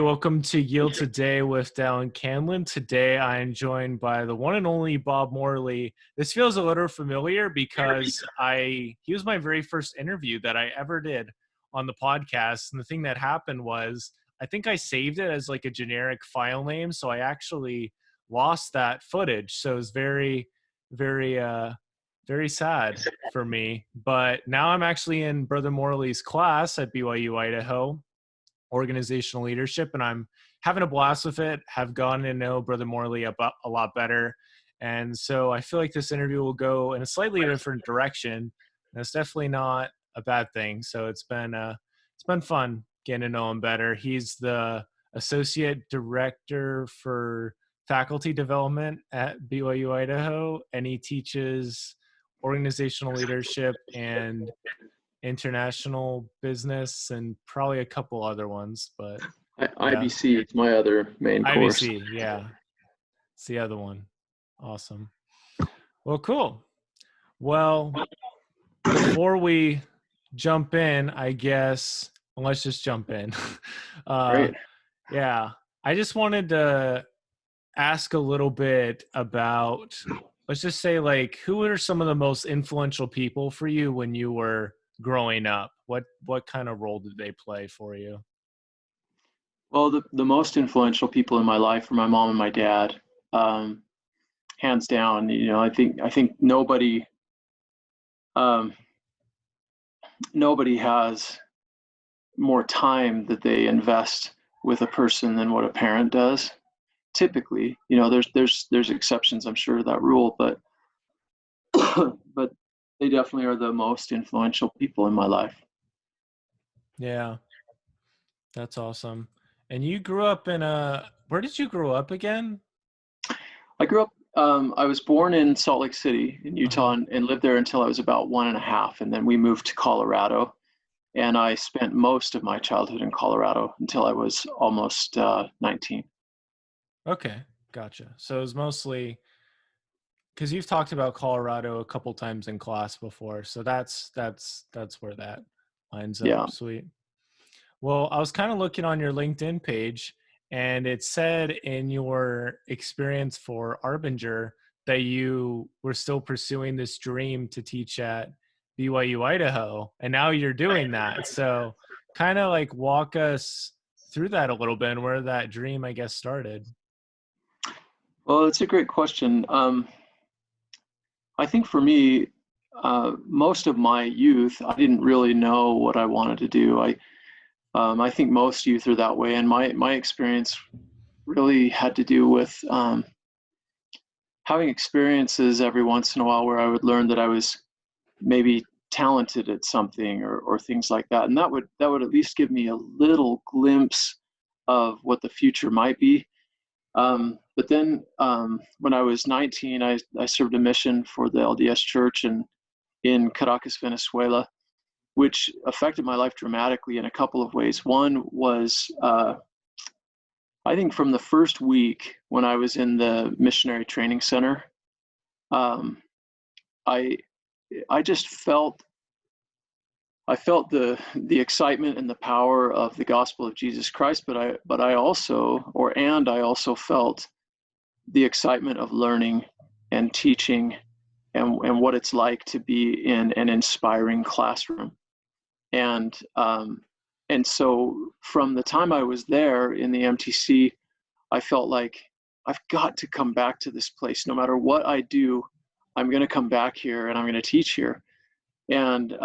Welcome to Yield Today with Dallin Candland. Today I am joined by the one and only Bob Morley. This feels a little familiar because he was my very first interview that I ever did on the podcast. And the thing that happened was I think I saved it as like a generic file name. So I actually lost that footage. So it was very, very sad for me. But now I'm actually in Brother Morley's class at BYU Idaho, organizational leadership, and I'm having a blast with it. Have gotten to know Brother Morley a lot better, and so I feel like this interview will go in a slightly different direction, and it's definitely not a bad thing. So it's been fun getting to know him better. He's the associate director for faculty development at BYU Idaho, and he teaches organizational leadership and international business and probably a couple other ones, but IBC is my other main course. IBC, yeah, it's the other one. Awesome. Well, cool. Well, before we jump in, I guess let's just jump in. Great. Yeah, I just wanted to ask a little bit about, let's just say, like, who are some of the most influential people for you when you were growing up? What kind of role did they play for you? Well, the most influential people in my life were my mom and my dad, hands down. You know, I think nobody has more time that they invest with a person than what a parent does. Typically, you know, there's exceptions, I'm sure, to that rule, but but they definitely are the most influential people in my life. Yeah, that's awesome. And you grew up where did you grow up again? I grew up, I was born in Salt Lake City in Utah and lived there until I was about 1.5. And then we moved to Colorado. And I spent most of my childhood in Colorado until I was almost 19. Okay, gotcha. So it was mostly because you've talked about Colorado a couple times in class before. So that's where that lines up. Yeah. Sweet. Well, I was kind of looking on your LinkedIn page, and it said in your experience for Arbinger that you were still pursuing this dream to teach at BYU Idaho, and now you're doing that. So kind of like walk us through that a little bit and where that dream, I guess, started. Well, it's a great question. I think for me, most of my youth, I didn't really know what I wanted to do. I think most youth are that way, and my experience really had to do with having experiences every once in a while where I would learn that I was maybe talented at something or things like that, and that would at least give me a little glimpse of what the future might be. But then when I was 19, I served a mission for the LDS Church in Caracas, Venezuela, which affected my life dramatically in a couple of ways. One was, I think from the first week when I was in the missionary training center, I just felt the excitement and the power of the gospel of Jesus Christ, but I also felt the excitement of learning and teaching and what it's like to be in an inspiring classroom. And so from the time I was there in the MTC, I felt like I've got to come back to this place. No matter what I do, I'm going to come back here and I'm going to teach here. And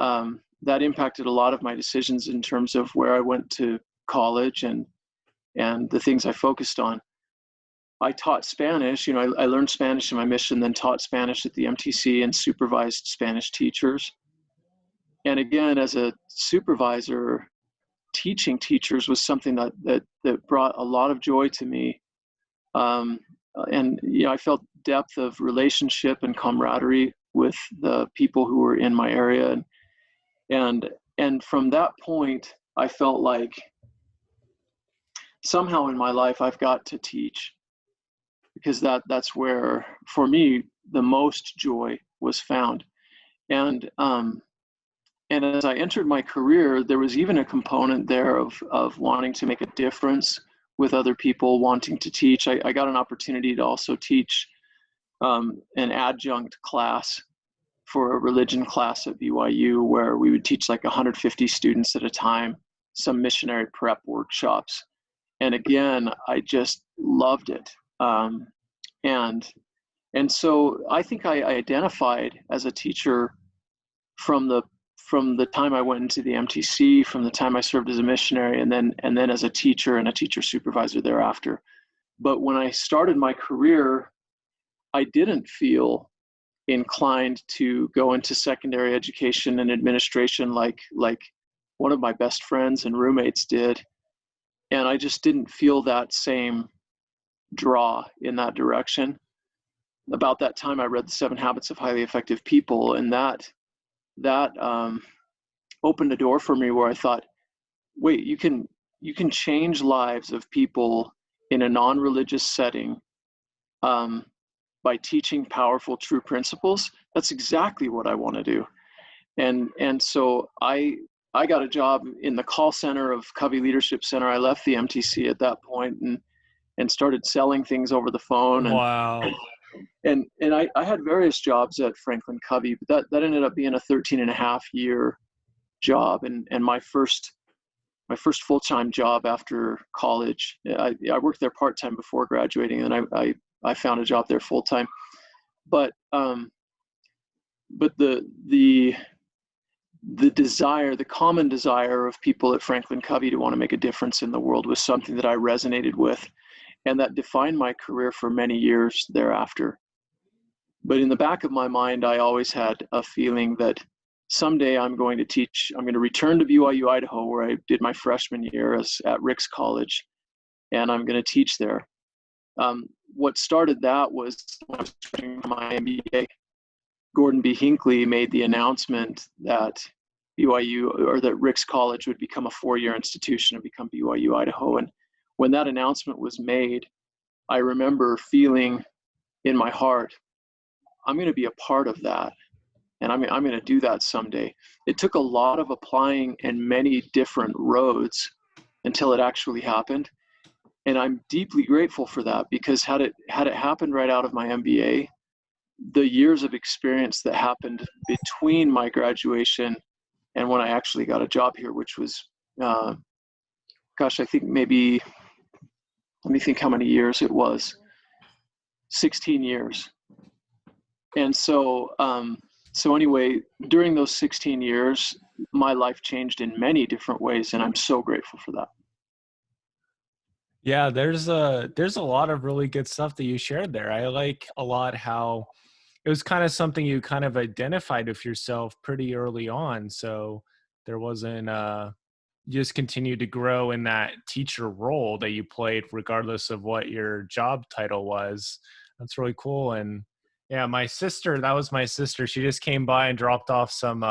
that impacted a lot of my decisions in terms of where I went to college and the things I focused on. I taught Spanish. You know, I learned Spanish in my mission, then taught Spanish at the MTC and supervised Spanish teachers. And again, as a supervisor, teaching teachers was something that brought a lot of joy to me. And you know, I felt depth of relationship and camaraderie with the people who were in my area. And from that point, I felt like somehow in my life I've got to teach, because that's where, for me, the most joy was found. And as I entered my career, there was even a component there of wanting to make a difference with other people wanting to teach. I got an opportunity to also teach an adjunct class for a religion class at BYU, where we would teach like 150 students at a time, some missionary prep workshops. And again, I just loved it. And so I think I identified as a teacher from the time I went into the MTC, from the time I served as a missionary, and then as a teacher and a teacher supervisor thereafter. But when I started my career, I didn't feel inclined to go into secondary education and administration like one of my best friends and roommates did. And I just didn't feel that same draw in that direction. About that time, I read The 7 Habits of Highly Effective People, and that opened a door for me where I thought, wait, you can change lives of people in a non-religious setting by teaching powerful, true principles. That's exactly what I want to do. And so I got a job in the call center of Covey Leadership Center. I left the MTC at that point and started selling things over the phone. Wow. And I had various jobs at Franklin Covey, but that ended up being a 13.5-year job. And my first full-time job after college, I worked there part-time before graduating, and I found a job there full-time. But the desire, the common desire of people at Franklin Covey to want to make a difference in the world was something that I resonated with, and that defined my career for many years thereafter. But in the back of my mind, I always had a feeling that someday I'm going to return to BYU, Idaho, where I did my freshman year at Rick's College, and I'm going to teach there. What started that was when I was starting my MBA. Gordon B. Hinckley made the announcement that BYU, or that Rick's College, would become a 4-year institution and become BYU Idaho. And when that announcement was made, I remember feeling in my heart, I'm going to be a part of that, and I'm going to do that someday. It took a lot of applying and many different roads until it actually happened. And I'm deeply grateful for that, because had it happened right out of my MBA, the years of experience that happened between my graduation and when I actually got a job here, which was, I think maybe, let me think how many years it was, 16 years. And so anyway, during those 16 years, my life changed in many different ways, and I'm so grateful for that. Yeah, there's a lot of really good stuff that you shared there. I like a lot how it was kind of something you kind of identified with yourself pretty early on. So there wasn't you just continued to grow in that teacher role that you played regardless of what your job title was. That's really cool. And yeah, that was my sister. She just came by and dropped off some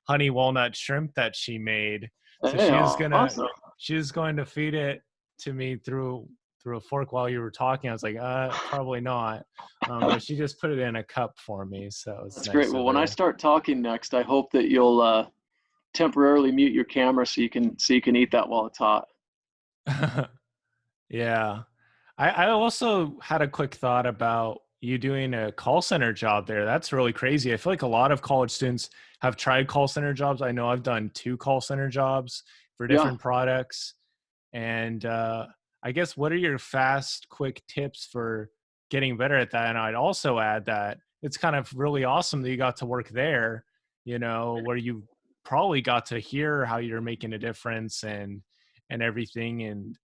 honey walnut shrimp that she made. So Hey, awesome. she was going to feed it to me through a fork while you were talking. I was like, probably not. But she just put it in a cup for me. So it's That's nice great. Well, when I her. start talking next, I hope that you'll temporarily mute your camera so you can eat that while it's hot. Yeah. I also had a quick thought about you doing a call center job there. That's really crazy. I feel like a lot of college students have tried call center jobs. I know I've done 2 call center jobs for different products. And I guess, what are your fast, quick tips for getting better at that? And I'd also add that it's kind of really awesome that you got to work there, where you probably got to hear how you're making a difference and everything. And,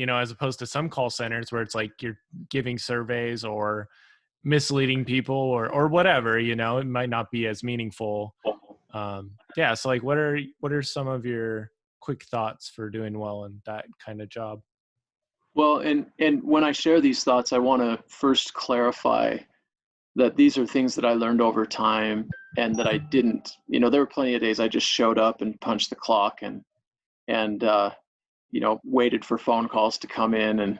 as opposed to some call centers where it's like you're giving surveys or misleading people or whatever, it might not be as meaningful. Yeah. So like, what are some of your quick thoughts for doing well in that kind of job? Well, and when I share these thoughts, I want to first clarify that these are things that I learned over time, and that I didn't, there were plenty of days I just showed up and punched the clock and waited for phone calls to come in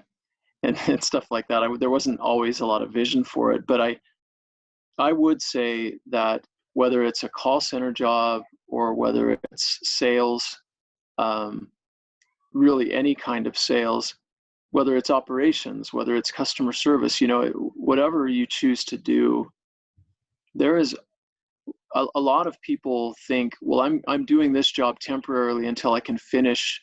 and stuff like that. There wasn't always a lot of vision for it, but I would say that whether it's a call center job or whether it's sales, really any kind of sales, whether it's operations, whether it's customer service, whatever you choose to do, there is a lot of people think, well, I'm doing this job temporarily until I can finish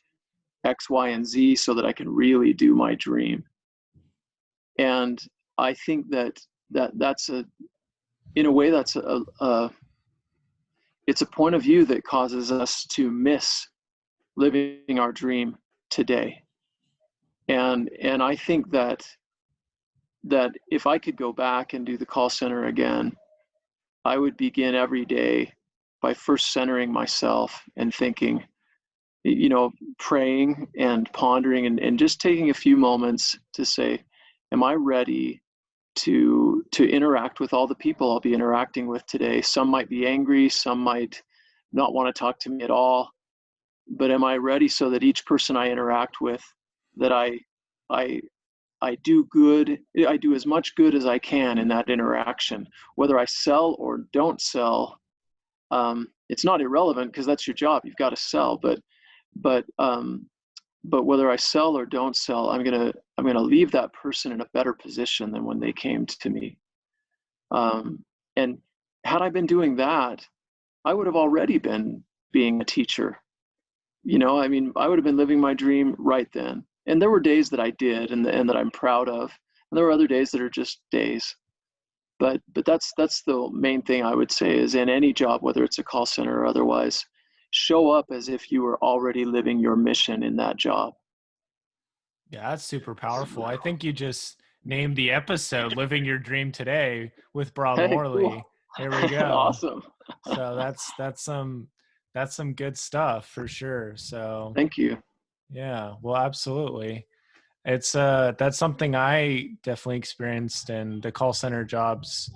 X, Y, and Z so that I can really do my dream. And I think that's in a way, it's a point of view that causes us to miss living our dream today. And I think that if I could go back and do the call center again, I would begin every day by first centering myself and thinking, praying and pondering and just taking a few moments to say, am I ready to interact with all the people I'll be interacting with today? Some might be angry, some might not want to talk to me at all, but am I ready so that each person I interact with, that I do good, I do as much good as I can in that interaction, whether I sell or don't sell. It's not irrelevant because that's your job. You've got to sell, but whether I sell or don't sell, I'm gonna leave that person in a better position than when they came to me. And had I been doing that, I would have already been being a teacher. I would have been living my dream right then. And there were days that I did and that I'm proud of. And there were other days that are just days. But that's the main thing I would say is in any job, whether it's a call center or otherwise, show up as if you were already living your mission in that job. Yeah, that's super powerful. I think you just named the episode "Living Your Dream Today" with Bob Hey, Morley. cool. There we go. Awesome. So that's some good stuff for sure. So Thank you. yeah, well, absolutely. It's that's something I definitely experienced in the call center jobs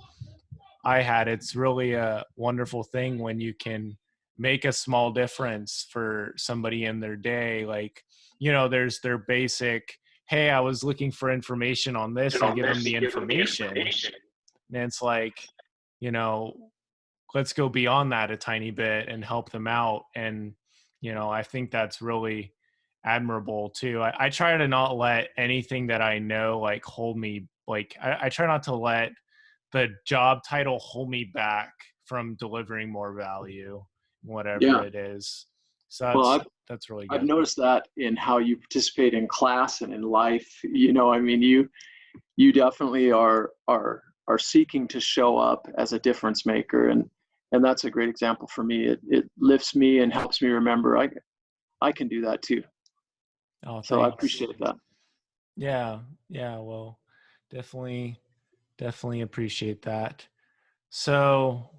I had. It's really a wonderful thing when you can make a small difference for somebody in their day. Like, there's their basic, hey, I was looking for information on this, and give them the information. And it's like, let's go beyond that a tiny bit and help them out. And, I think that's really admirable too. I try to not let anything that I know like hold me, like I try not to let the job title hold me back from delivering more value, whatever it is. So Well, that's really I've good. noticed that in how you participate in class and in life. You definitely are seeking to show up as a difference maker, and that's a great example for me. It lifts me and helps me remember I can do that too. Oh, so I thanks. appreciate that. Yeah. Well, definitely appreciate that. So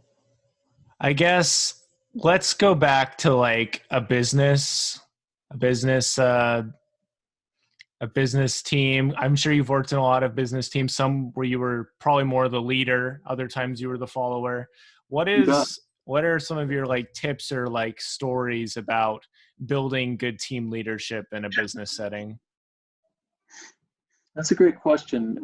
I guess let's go back to like a business team. I'm sure you've worked in a lot of business teams, some where you were probably more the leader, other times you were the follower. What are some of your like tips or like stories about building good team leadership in a business setting? That's a great question.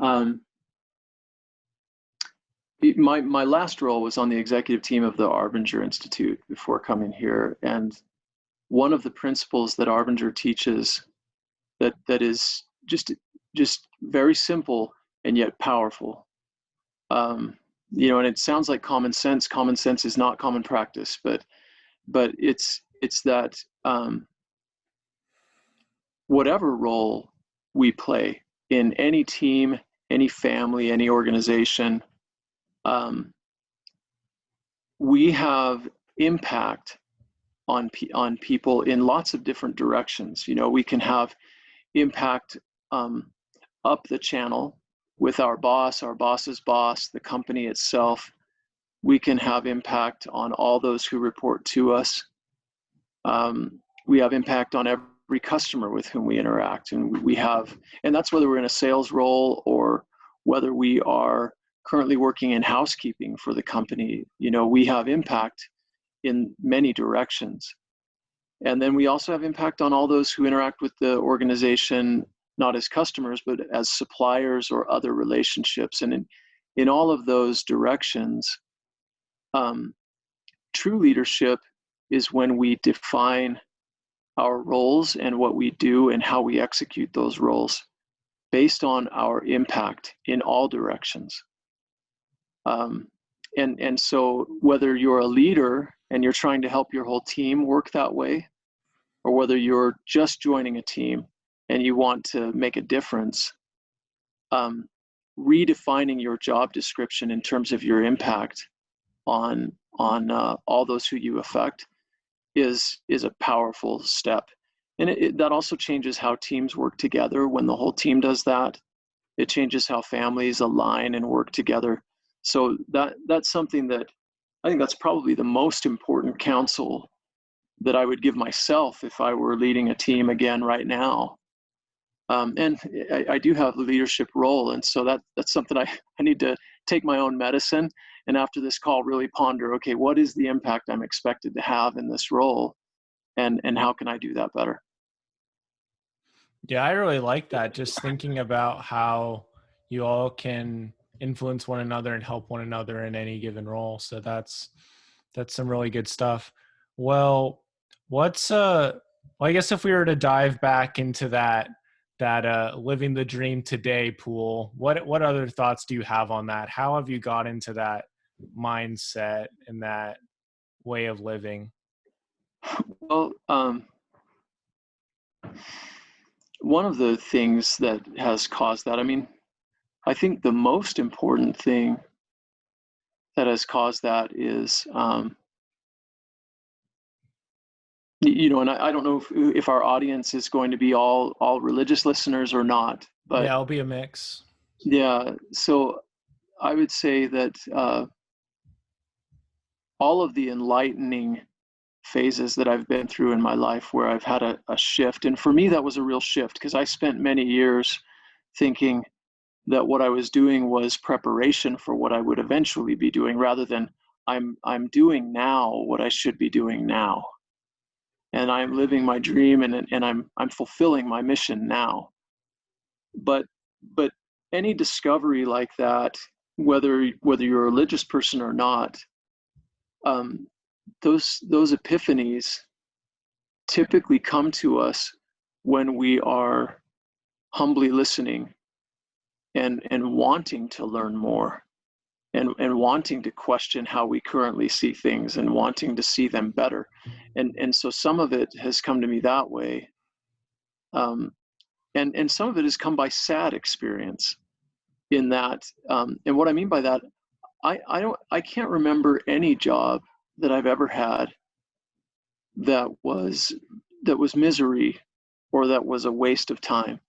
My last role was on the executive team of the Arbinger Institute before coming here, and one of the principles that Arbinger teaches that is just very simple and yet powerful. And it sounds like common sense. Common sense is not common practice, but it's that whatever role we play in any team, any family, any organization, we have impact on people in lots of different directions. We can have impact up the channel with our boss's boss, the company itself. We can have impact on all those who report to us. We have impact on every customer with whom we interact, and that's whether we're in a sales role or whether we are currently working in housekeeping for the company. We have impact in many directions. And then we also have impact on all those who interact with the organization, not as customers, but as suppliers or other relationships. And in all of those directions, true leadership is when we define our roles and what we do and how we execute those roles. based on our impact in all directions. And so whether you're a leader and you're trying to help your whole team work that way, or whether you're just joining a team and you want to make a difference, redefining your job description in terms of your impact on all those who you affect is a powerful step. And that also changes how teams work together. When the whole team does that, it changes how families align and work together. So that's something that I think that's probably the most important counsel that I would give myself if I were leading a team again right now. And I do have a leadership role, and so that's something I need to take my own medicine, and after this call really ponder, okay, what is the impact I'm expected to have in this role, and how can I do that better? Yeah, I really like that. Just thinking about how you all can influence one another and help one another in any given role. So that's some really good stuff. Well, what's well, I guess if we were to dive back into that living the dream today pool, what other thoughts do you have on that? How have you got into that mindset and that way of living? Well, one of the things that has caused that, I mean, I think the most important thing that has caused that is, and I don't know if our audience is going to be all religious listeners or not, but Yeah, it'll be a mix. yeah, so I would say that all of the enlightening phases that I've been through in my life where I've had a shift, and for me that was a real shift because I spent many years thinking that what I was doing was preparation for what I would eventually be doing, rather than I'm doing now what I should be doing now, and I'm living my dream, and I'm fulfilling my mission now. But any discovery like that, whether you're a religious person or not, um, those epiphanies typically come to us when we are humbly listening and wanting to learn more, and wanting to question how we currently see things and wanting to see them better. And so some of it has come to me that way. And some of it has come by sad experience in that. And what I mean by that, I can't remember any job that I've ever had that was misery or that was a waste of time.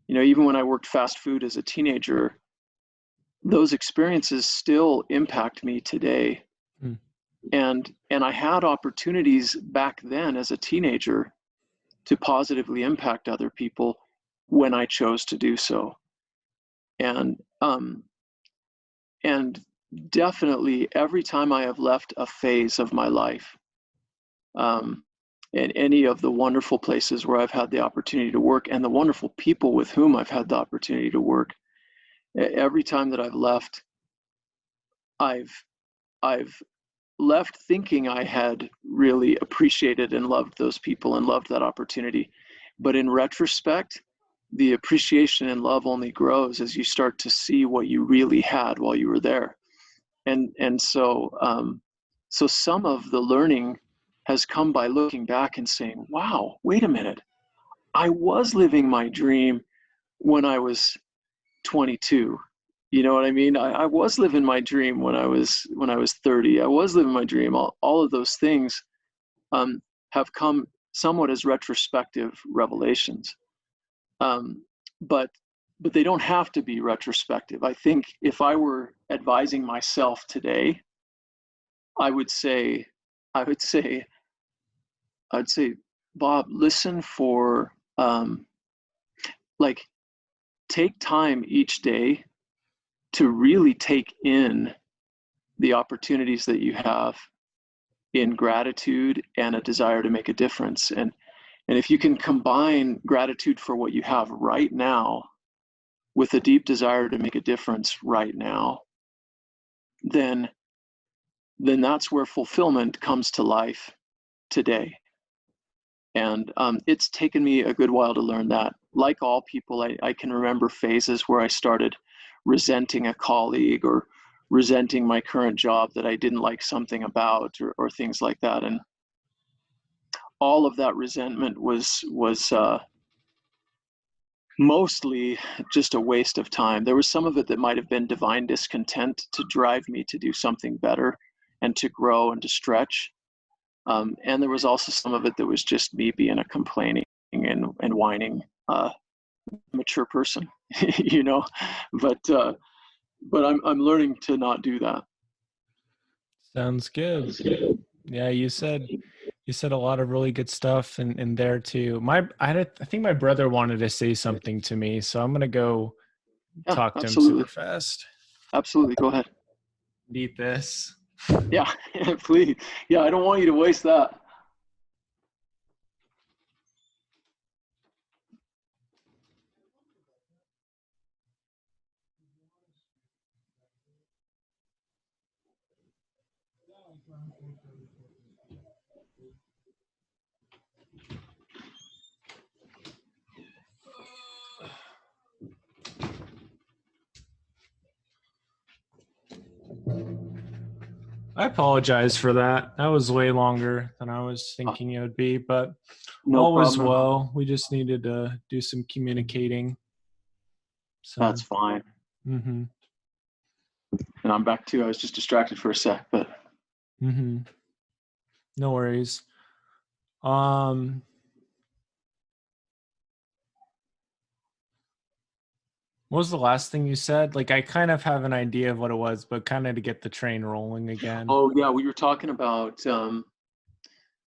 Even when I worked fast food as a teenager, those experiences still impact me today. Mm. And I had opportunities back then as a teenager to positively impact other people when I chose to do so. And and definitely every time I have left a phase of my life, and any of the wonderful places where I've had the opportunity to work and the wonderful people with whom I've had the opportunity to work, every time that I've left, I've left thinking I had really appreciated and loved those people and loved that opportunity. But in retrospect, the appreciation and love only grows as you start to see what you really had while you were there. And so some of the learning has come by looking back and saying, wow, wait a minute, I was living my dream when I was 22. You know what I mean? I was living my dream when I was 30. I was living my dream. All of those things have come somewhat as retrospective revelations. But they don't have to be retrospective. I think if I were advising myself today, I would say, Bob, listen for, like, take time each day to really take in the opportunities that you have in gratitude and a desire to make a difference. And if you can combine gratitude for what you have right now with a deep desire to make a difference right now, then that's where fulfillment comes to life today. And it's taken me a good while to learn that. Like all people, I can remember phases where I started resenting a colleague or resenting my current job that I didn't like something about, or things like that. And all of that resentment was mostly just a waste of time. There was some of it that might have been divine discontent to drive me to do something better and to grow and to stretch. And there was also some of it that was just me being a complaining and whining mature person, you know. But I'm learning to not do that. Sounds good. Yeah, you said a lot of really good stuff in there too. I think my brother wanted to say something to me, so I'm gonna go Yeah, talk to him absolutely. super fast. Absolutely. Go ahead. Eat this. Yeah, please. Yeah, I don't want you to waste that. I apologize for that. That was way longer than I was thinking it would be, but No all was problem. well. We just needed to do some communicating. So, That's fine. mm-hmm. And I'm back too. I was just distracted for a sec, but Mm-hmm. No worries. What was the last thing you said? Like, I kind of have an idea of what it was, but kind of to get the train rolling again. oh yeah, we were talking about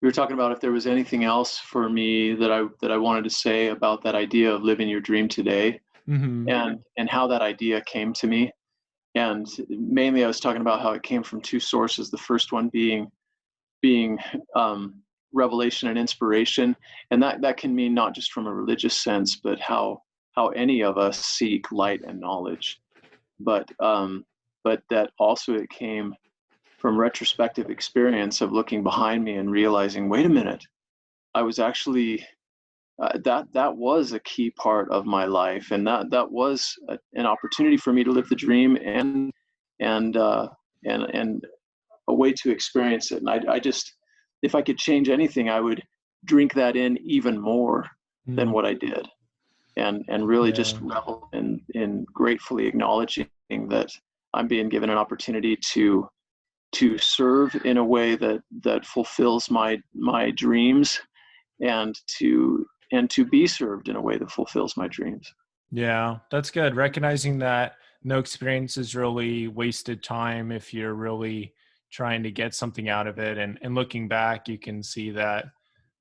if there was anything else for me that I wanted to say about that idea of living your dream today, Mm-hmm. and how that idea came to me. And mainly I was talking about how it came from two sources. The first one being revelation and inspiration, and that can mean not just from a religious sense, but how any of us seek light and knowledge. But that also it came from retrospective experience of looking behind me and realizing, wait a minute, I was actually that was a key part of my life, and that was an opportunity for me to live the dream, and and a way to experience it. And I just, if I could change anything, I would drink that in even more than what I did, and really just revel in gratefully acknowledging that I'm being given an opportunity to serve in a way that fulfills my dreams, and to be served in a way that fulfills my dreams. Yeah, that's good. Recognizing that no experience is really wasted time if you're really trying to get something out of it. And looking back, you can see that,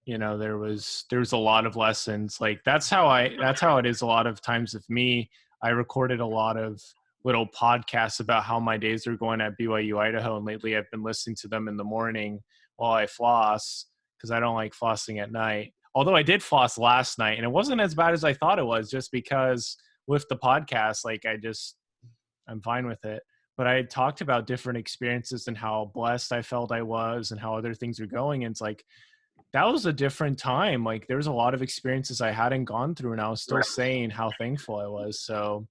there was a lot of lessons. Like that's how it is a lot of times with me. I recorded a lot of little podcasts about how my days are going at BYU Idaho, and lately I've been listening to them in the morning while I floss, because I don't like flossing at night. Although I did floss last night, and it wasn't as bad as I thought it was, just because with the podcast, like I'm fine with it. But I had talked about different experiences and how blessed I felt I was and how other things are going. And it's like, that was a different time. Like there was a lot of experiences I hadn't gone through, and I was still saying how thankful I was. So,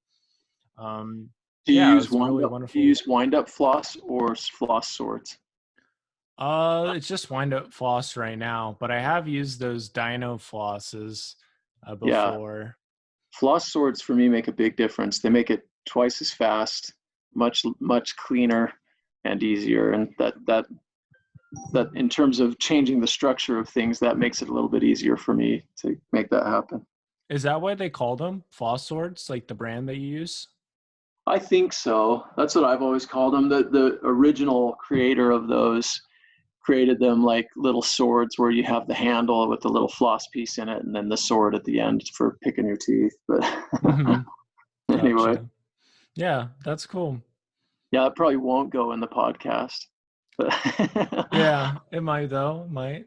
Do you yeah, it use was really Do you wonderful. use wind up floss or floss swords? It's just wind up floss right now, but I have used those dino flosses Yeah, before. floss swords for me make a big difference. They make it twice as fast, much cleaner and easier. And that in terms of changing the structure of things, that makes it a little bit easier for me to make that happen. Is that why they call them floss swords, like the brand that you use? I think so. That's what I've always called them. The original creator of those created them like little swords where you have the handle with the little floss piece in it, and then the sword at the end for picking your teeth. But Mm-hmm. anyway, Gotcha. Yeah, that's cool. yeah, it probably won't go in the podcast. But Yeah, it might though. It might,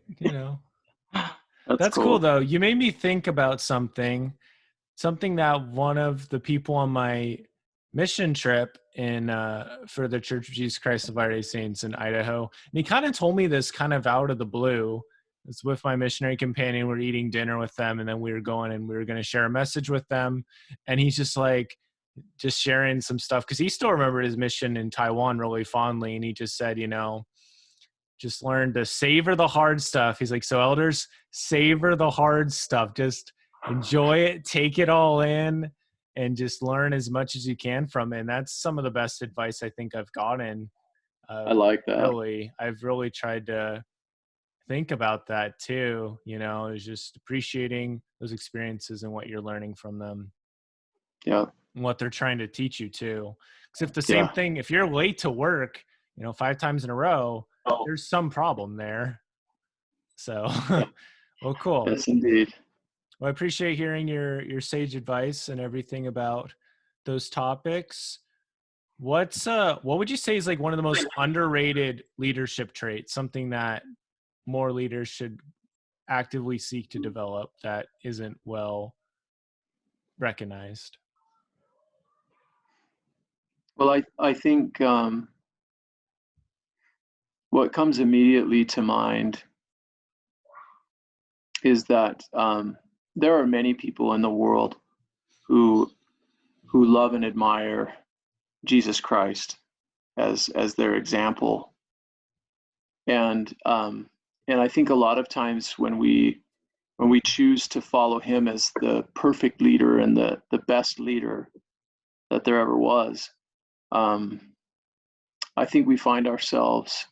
that's That's cool cool. though. You made me think about something that one of the people on my mission trip in for the Church of Jesus Christ of Latter-day Saints in Idaho, and he kind of told me this kind of out of the blue. was with my missionary companion. We're eating dinner with them, and then we were going and we were going to share a message with them. And he's just like, just sharing some stuff because he still remembered his mission in Taiwan really fondly. And he just said, just learn to savor the hard stuff. He's like, so elders, savor the hard stuff. Just enjoy it, take it all in, and just learn as much as you can from it. And that's some of the best advice I think I've gotten. I like that. I've really tried to think about that too, is just appreciating those experiences and what you're learning from them. Yeah. And what they're trying to teach you too. Because if the same thing, if you're late to work, 5 times in a row, there's some problem there. So, well, cool. Yes, indeed. Well, I appreciate hearing your sage advice and everything about those topics. What would you say is like one of the most underrated leadership traits, something that more leaders should actively seek to develop that isn't well recognized? Well, I think what comes immediately to mind is that there are many people in the world who love and admire Jesus Christ as their example, and I think a lot of times when we choose to follow him as the perfect leader and the best leader that there ever was, I think we find ourselves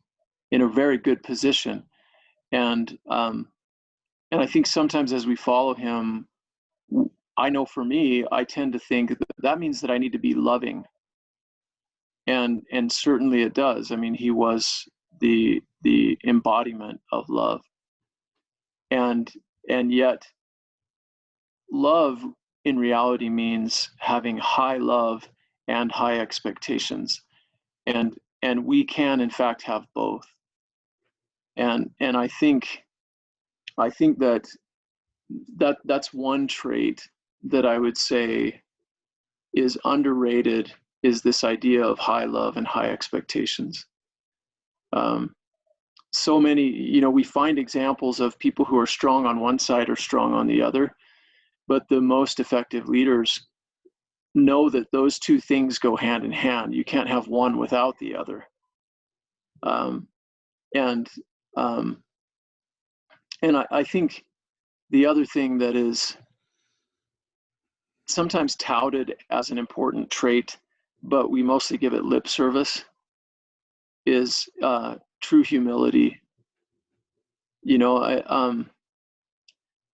in a very good position, and I think sometimes as we follow him, I know for me, I tend to think that means that I need to be loving, and certainly it does. I mean, he was the embodiment of love, and yet love in reality means having high love and high expectations, and we can in fact have both, and I think that's one trait that I would say is underrated, is this idea of high love and high expectations. So many, we find examples of people who are strong on one side or strong on the other, but the most effective leaders know that those two things go hand in hand. You can't have one without the other. And I think the other thing that is sometimes touted as an important trait, but we mostly give it lip service, is true humility.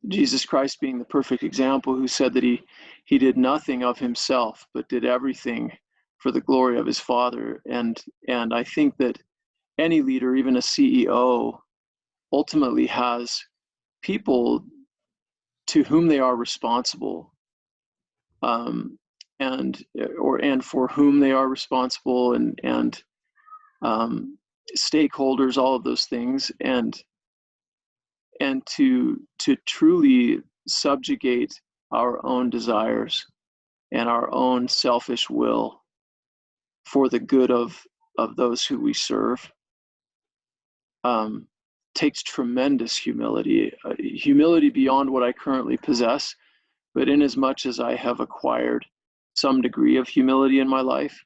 Jesus Christ being the perfect example, who said that he did nothing of himself, but did everything for the glory of his Father. And I think that any leader, even a CEO, ultimately has people to whom they are responsible, and for whom they are responsible, and stakeholders, all of those things, and to truly subjugate our own desires and our own selfish will for the good of those who we serve, takes tremendous humility, humility beyond what I currently possess. But in as much as I have acquired some degree of humility in my life,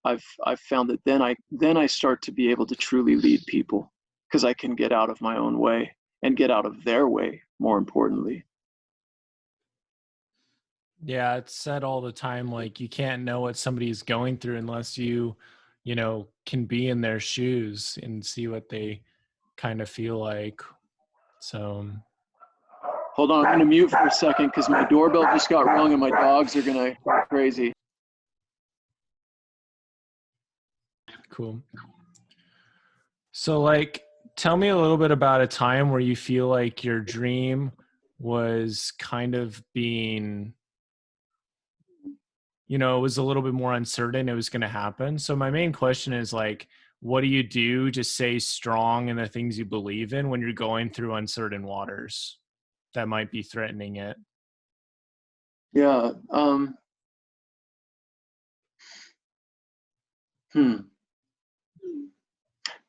I've found that then I start to be able to truly lead people, because I can get out of my own way and get out of their way, more importantly. Yeah, it's said all the time, like you can't know what somebody's going through unless you can be in their shoes and see what they kind of feel like. So hold on, I'm gonna mute for a second because my doorbell just got rung and my dogs are gonna go crazy. Cool. So like, tell me a little bit about a time where you feel like your dream was kind of being, it was a little bit more uncertain it was going to happen. So my main question is like, what do you do to stay strong in the things you believe in when you're going through uncertain waters that might be threatening it? Yeah.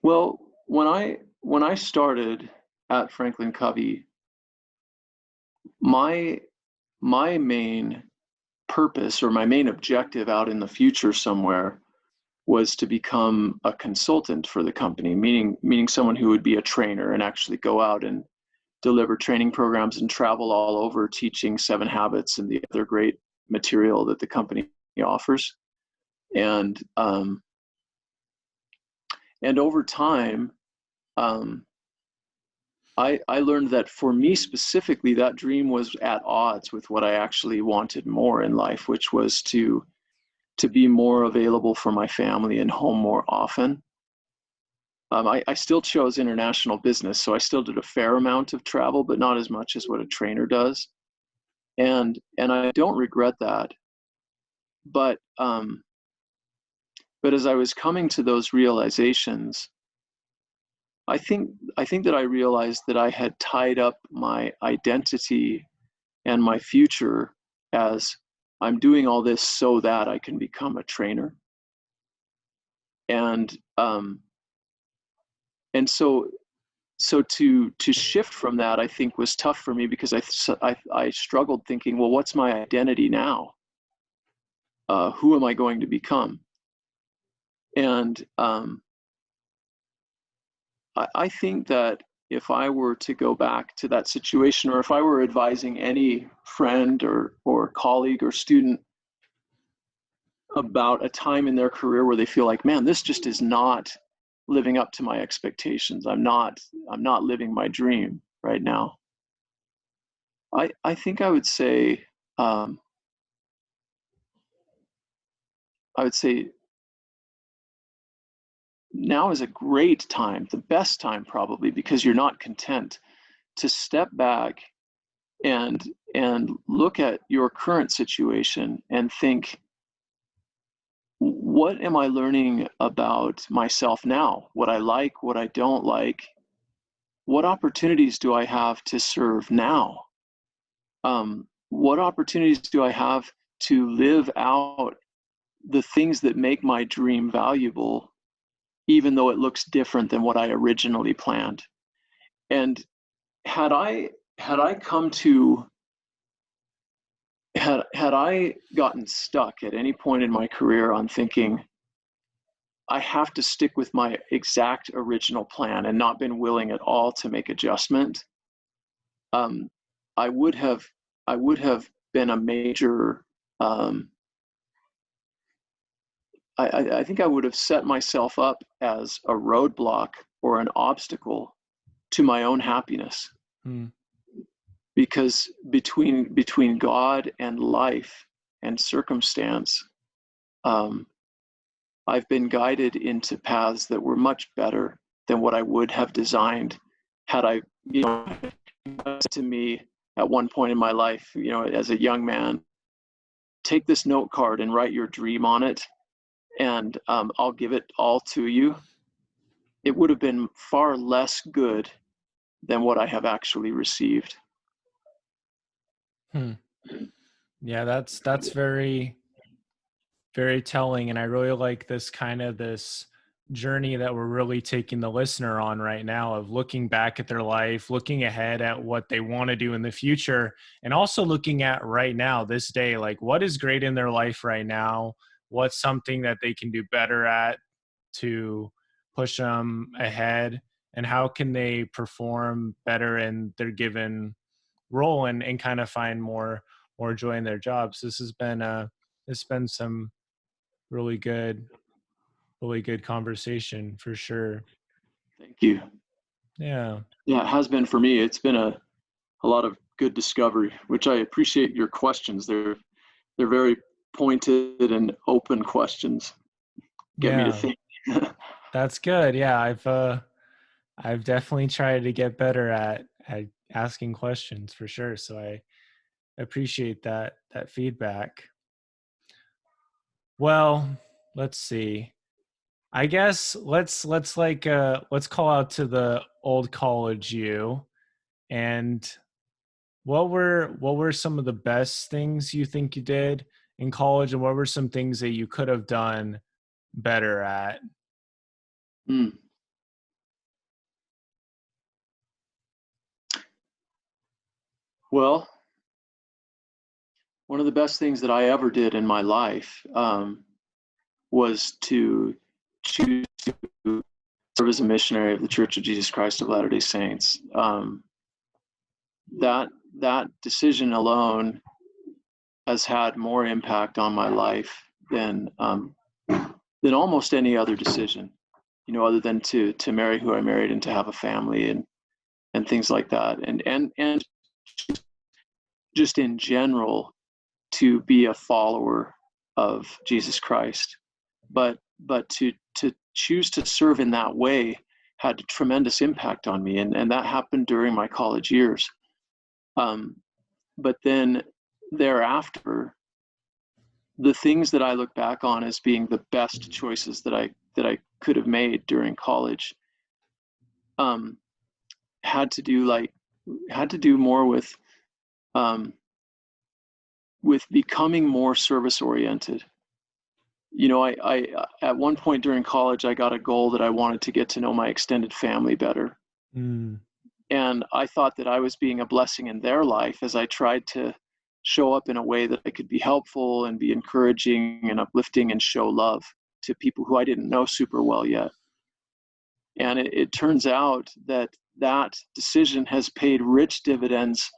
Well, when I started at Franklin Covey, my my main purpose or my main objective out in the future somewhere was to become a consultant for the company, meaning someone who would be a trainer and actually go out and deliver training programs and travel all over teaching 7 Habits and the other great material that the company offers. And over time, I learned that for me specifically, that dream was at odds with what I actually wanted more in life, which was to be more available for my family and home more often. I still chose international business, so I still did a fair amount of travel, but not as much as what a trainer does. And I don't regret that. But as I was coming to those realizations, I think that I realized that I had tied up my identity and my future as I'm doing all this so that I can become a trainer. And so to shift from that, I think was tough for me because I struggled thinking, well, what's my identity now? Who am I going to become? And I think that if I were to go back to that situation, or if I were advising any friend or colleague or student about a time in their career where they feel like, man, this just is not living up to my expectations. I'm not living my dream right now. I think I would say now is a great time, the best time probably, because you're not content, to step back and look at your current situation and think, what am I learning about myself now? What I like, what I don't like, what opportunities do I have to serve now? What opportunities do I have to live out the things that make my dream valuable, even though it looks different than what I originally planned? And had I gotten stuck at any point in my career on thinking I have to stick with my exact original plan and not been willing at all to make adjustment, I would have been a major. I think I would have set myself up as a roadblock or an obstacle to my own happiness. Because between God and life and circumstance, I've been guided into paths that were much better than what I would have designed had I, to me at one point in my life, as a young man, take this note card and write your dream on it, and I'll give it all to you. It would have been far less good than what I have actually received. Yeah, that's very, very telling. And I really like this journey that we're really taking the listener on right now, of looking back at their life, looking ahead at what they want to do in the future, and also looking at right now, this day, like what is great in their life right now, what's something that they can do better at to push them ahead, and how can they perform better in their given role, and kind of find more joy in their jobs. This has been some really good conversation for sure. Thank you. Yeah, it has been for me. It's been a lot of good discovery, which I appreciate your questions. They're very pointed and open questions. Get me to think. That's good. Yeah, I've definitely tried to get better at asking questions for sure. So I appreciate that feedback. Well, let's see. I guess let's call out to the old college you, and what were some of the best things you think you did in college, and what were some things that you could have done better at? Well, one of the best things that I ever did in my life was to choose to serve as a missionary of the Church of Jesus Christ of Latter-day Saints. That decision alone has had more impact on my life than almost any other decision, other than to marry who I married and to have a family and things like that, and just in general to be a follower of Jesus Christ. But to choose to serve in that way had a tremendous impact on me, and that happened during my college years. But then thereafter, the things that I look back on as being the best choices that I could have made during college had to do more with becoming more service oriented. I at one point during college, I got a goal that I wanted to get to know my extended family better. Mm. And I thought that I was being a blessing in their life as I tried to show up in a way that I could be helpful and be encouraging and uplifting and show love to people who I didn't know super well yet. And it turns out that decision has paid rich dividends,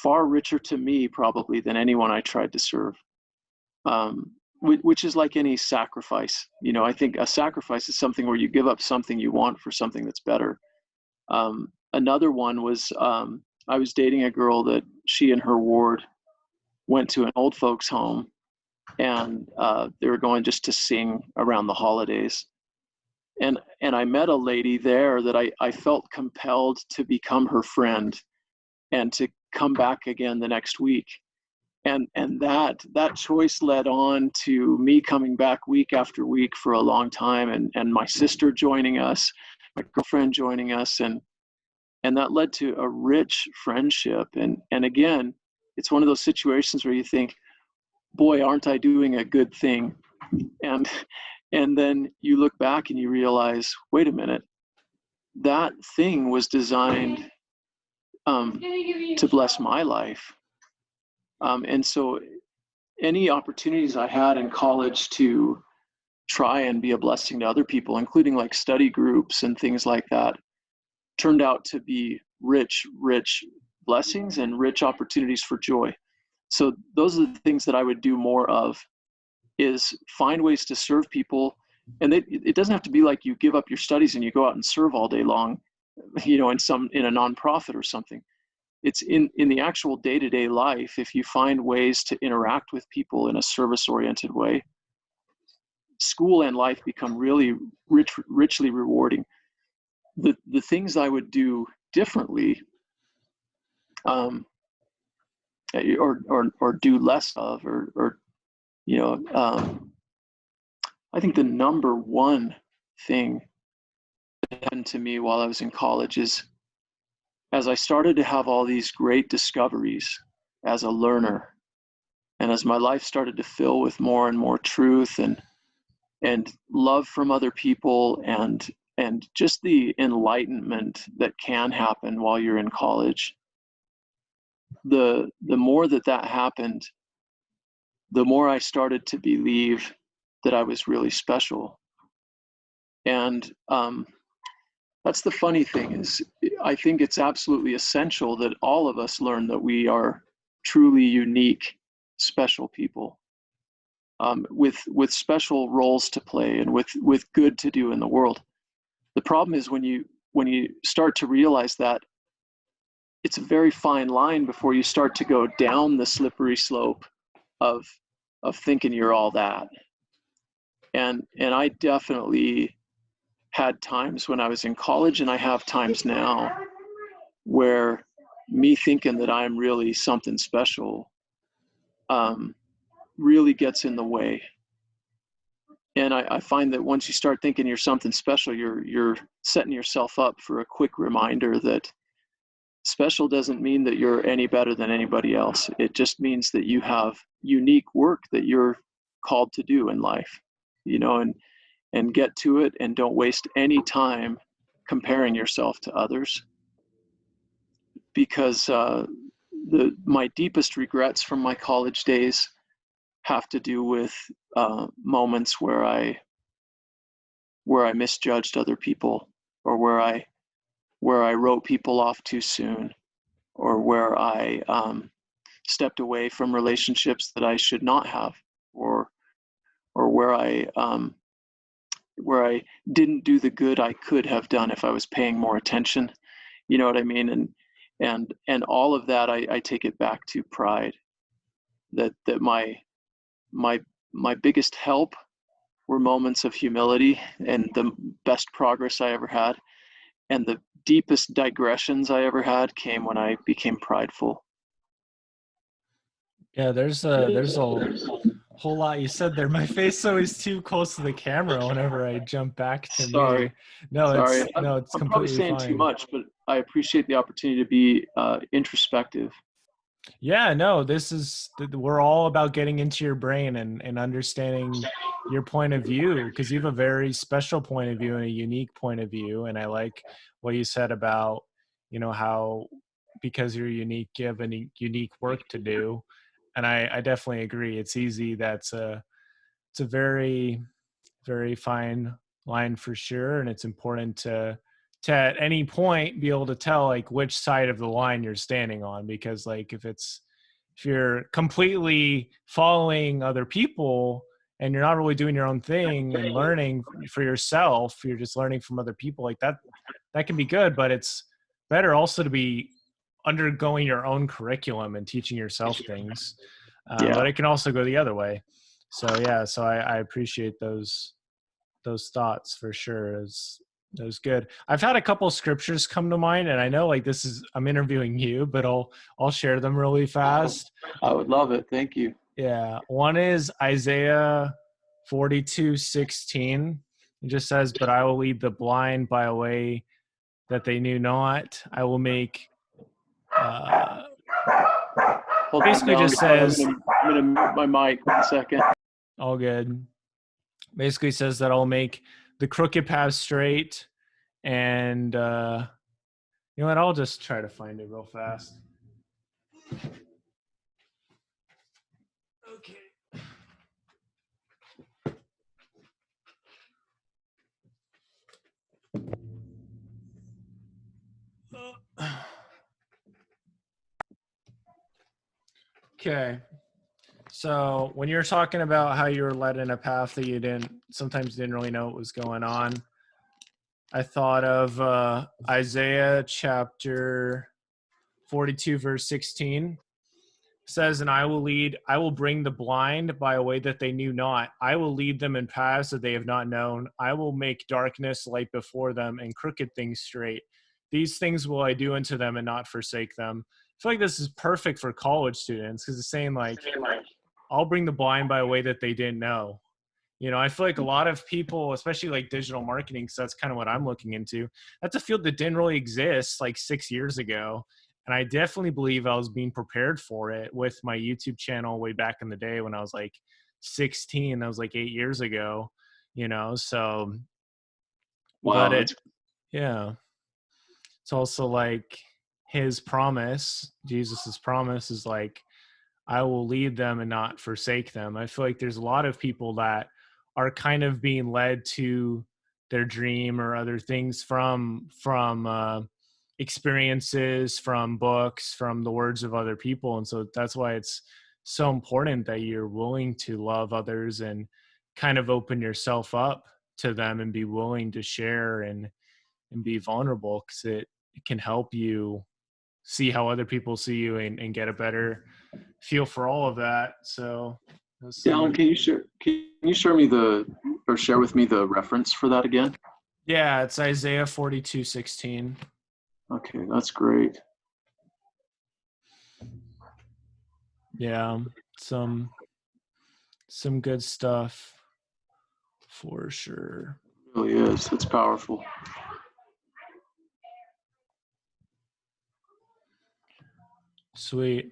far richer to me probably than anyone I tried to serve. Which is like any sacrifice. I think a sacrifice is something where you give up something you want for something that's better. Another one was I was dating a girl that she and her ward went to an old folks home, and they were going just to sing around the holidays. And I met a lady there that I felt compelled to become her friend and to come back again the next week. And that choice led on to me coming back week after week for a long time, and my sister joining us, my girlfriend joining us, and that led to a rich friendship. And again, it's one of those situations where you think, boy, aren't I doing a good thing? And then you look back and you realize, wait a minute, that thing was designed to bless my life. And so any opportunities I had in college to try and be a blessing to other people, including like study groups and things like that, turned out to be rich blessings and rich opportunities for joy. So those are the things that I would do more of, is find ways to serve people. And it doesn't have to be like you give up your studies and you go out and serve all day long, in a nonprofit or something. It's in the actual day-to-day life. If you find ways to interact with people in a service-oriented way, school and life become really richly rewarding. The things I would do differently, or do less of, or I think the number one thing that happened to me while I was in college is, as I started to have all these great discoveries as a learner, and as my life started to fill with more and more truth and love from other people, and just the enlightenment that can happen while you're in college, the more that happened, the more I started to believe that I was really special. And that's the funny thing, is I think it's absolutely essential that all of us learn that we are truly unique, special people, with special roles to play and with good to do in the world. The problem is when you start to realize that, it's a very fine line before you start to go down the slippery slope of thinking you're all that. And I definitely had times when I was in college, and I have times now, where me thinking that I'm really something special really gets in the way. And I find that once you start thinking you're something special, you're setting yourself up for a quick reminder that special doesn't mean that you're any better than anybody else. It just means that you have unique work that you're called to do in life, and get to it, and don't waste any time comparing yourself to others, because my deepest regrets from my college days have to do with moments where I misjudged other people, or where I wrote people off too soon, or where I stepped away from relationships that I should not have, or where I didn't do the good I could have done if I was paying more attention. You know what I mean? And all of that, I take it back to pride. That my my biggest help were moments of humility, and the best progress I ever had, and the deepest digressions I ever had came when I became prideful. Yeah, there's a whole lot you said there. My face is always too close to the camera whenever I jump back to Sorry, me. No, sorry. it's I'm probably completely saying too fine. much, but I appreciate the opportunity to be introspective. Yeah, no, we're all about getting into your brain and understanding your point of view, because you have a very special point of view and a unique point of view. And I like what you said about, how because you're unique, you have a unique work to do. And I definitely agree. It's easy. It's a very, very fine line for sure. And it's important to at any point be able to tell like which side of the line you're standing on, because like if you're completely following other people and you're not really doing your own thing and learning for yourself, you're just learning from other people, like that can be good, but it's better also to be undergoing your own curriculum and teaching yourself things. But Yeah. it can also go the other way. So yeah, so I appreciate those thoughts for sure. It was good. I've had a couple of scriptures come to mind, and I know like I'm interviewing you, but I'll share them really fast. I would love it. Thank you. Yeah. One is Isaiah 42:16. It just says, "But I will lead the blind by a way that they knew not. I will make uh Hold on, basically Dallin. just says I'm gonna mute my mic 1 second. all good. Basically says that I'll make the crooked path straight, and you know what? I'll just try to find it real fast. Okay. Okay. So when you're talking about how you were led in a path that you sometimes didn't really know what was going on, I thought of Isaiah chapter 42, verse 16. Says, "And I will bring the blind by a way that they knew not. I will lead them in paths that they have not known. I will make darkness light before them and crooked things straight. These things will I do unto them and not forsake them." I feel like this is perfect for college students, because it's saying like, I'll bring the blind by a way that they didn't know. I feel like a lot of people, especially like digital marketing, so that's kind of what I'm looking into. That's a field that didn't really exist like 6 years ago. And I definitely believe I was being prepared for it with my YouTube channel way back in the day when I was like 16. That was like 8 years ago, so, but Wow, that's yeah, it's also like his promise, Jesus's promise is like, I will lead them and not forsake them. I feel like there's a lot of people that are kind of being led to their dream or other things from experiences, from books, from the words of other people. And so that's why it's so important that you're willing to love others and kind of open yourself up to them and be willing to share and be vulnerable, because it can help you see how other people see you and get a better feel for all of that. So Dallin, can you share me or share with me the reference for that again? yeah, it's Isaiah 42:16. Okay, that's great. Yeah, some good stuff for sure. It really is. It's powerful. Sweet.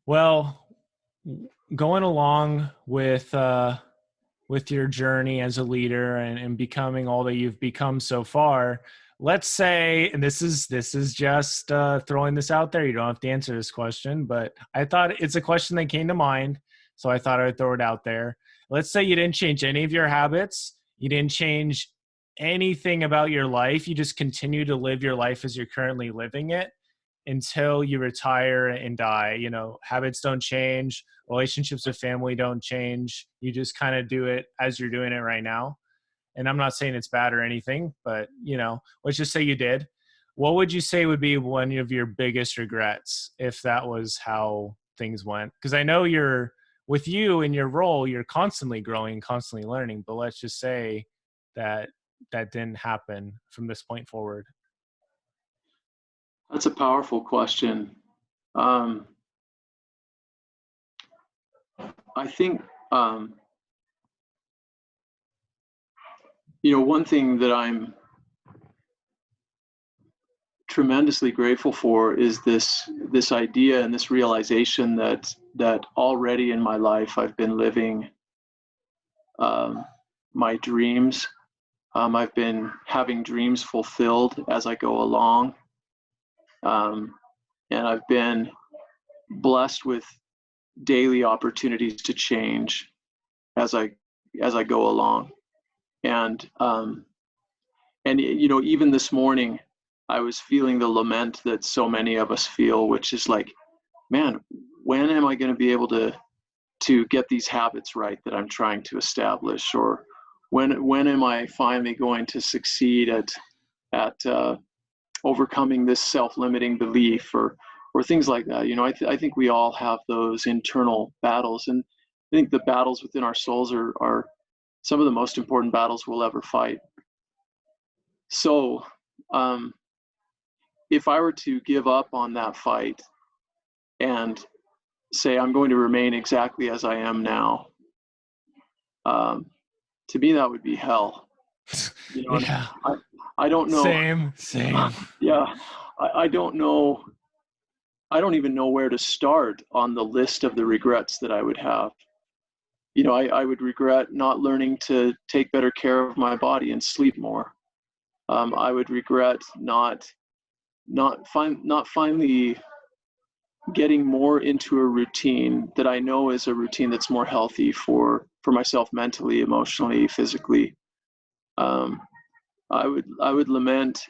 Well, going along with your journey as a leader and becoming all that you've become so far, let's say, and this is just throwing this out there. You don't have to answer this question, but I thought it's a question that came to mind, so I thought I would throw it out there. Let's say you didn't change any of your habits, you didn't change anything about your life, you just continue to live your life as you're currently living it until you retire and die. You know, habits don't change, relationships with family don't change. You just kind of do it as you're doing it right now. And I'm not saying it's bad or anything, but you know, let's just say you did. What would you say would be one of your biggest regrets if that was how things went? Because I know you're with you in your role, you're constantly growing, constantly learning, but let's just say that that didn't happen from this point forward. That's a powerful question. Um, I think, one thing that I'm tremendously grateful for is this idea and this realization that already in my life I've been living my dreams. I've been having dreams fulfilled as I go along, and I've been blessed with daily opportunities to change as I go along. And even this morning, I was feeling the lament that so many of us feel, which is like, man, when am I going to be able to get these habits right that I'm trying to establish, or when am I finally going to succeed at overcoming this self-limiting belief, or things like that. I think we all have those internal battles, and I think the battles within our souls are some of the most important battles we'll ever fight. So, if I were to give up on that fight and say I'm going to remain exactly as I am now, to me that would be hell. Yeah. I don't know. Same. Yeah, I don't know. I don't even know where to start on the list of the regrets that I would have. I would regret not learning to take better care of my body and sleep more. I would regret not finally getting more into a routine that I know is a routine that's more healthy for myself mentally, emotionally, physically. I would lament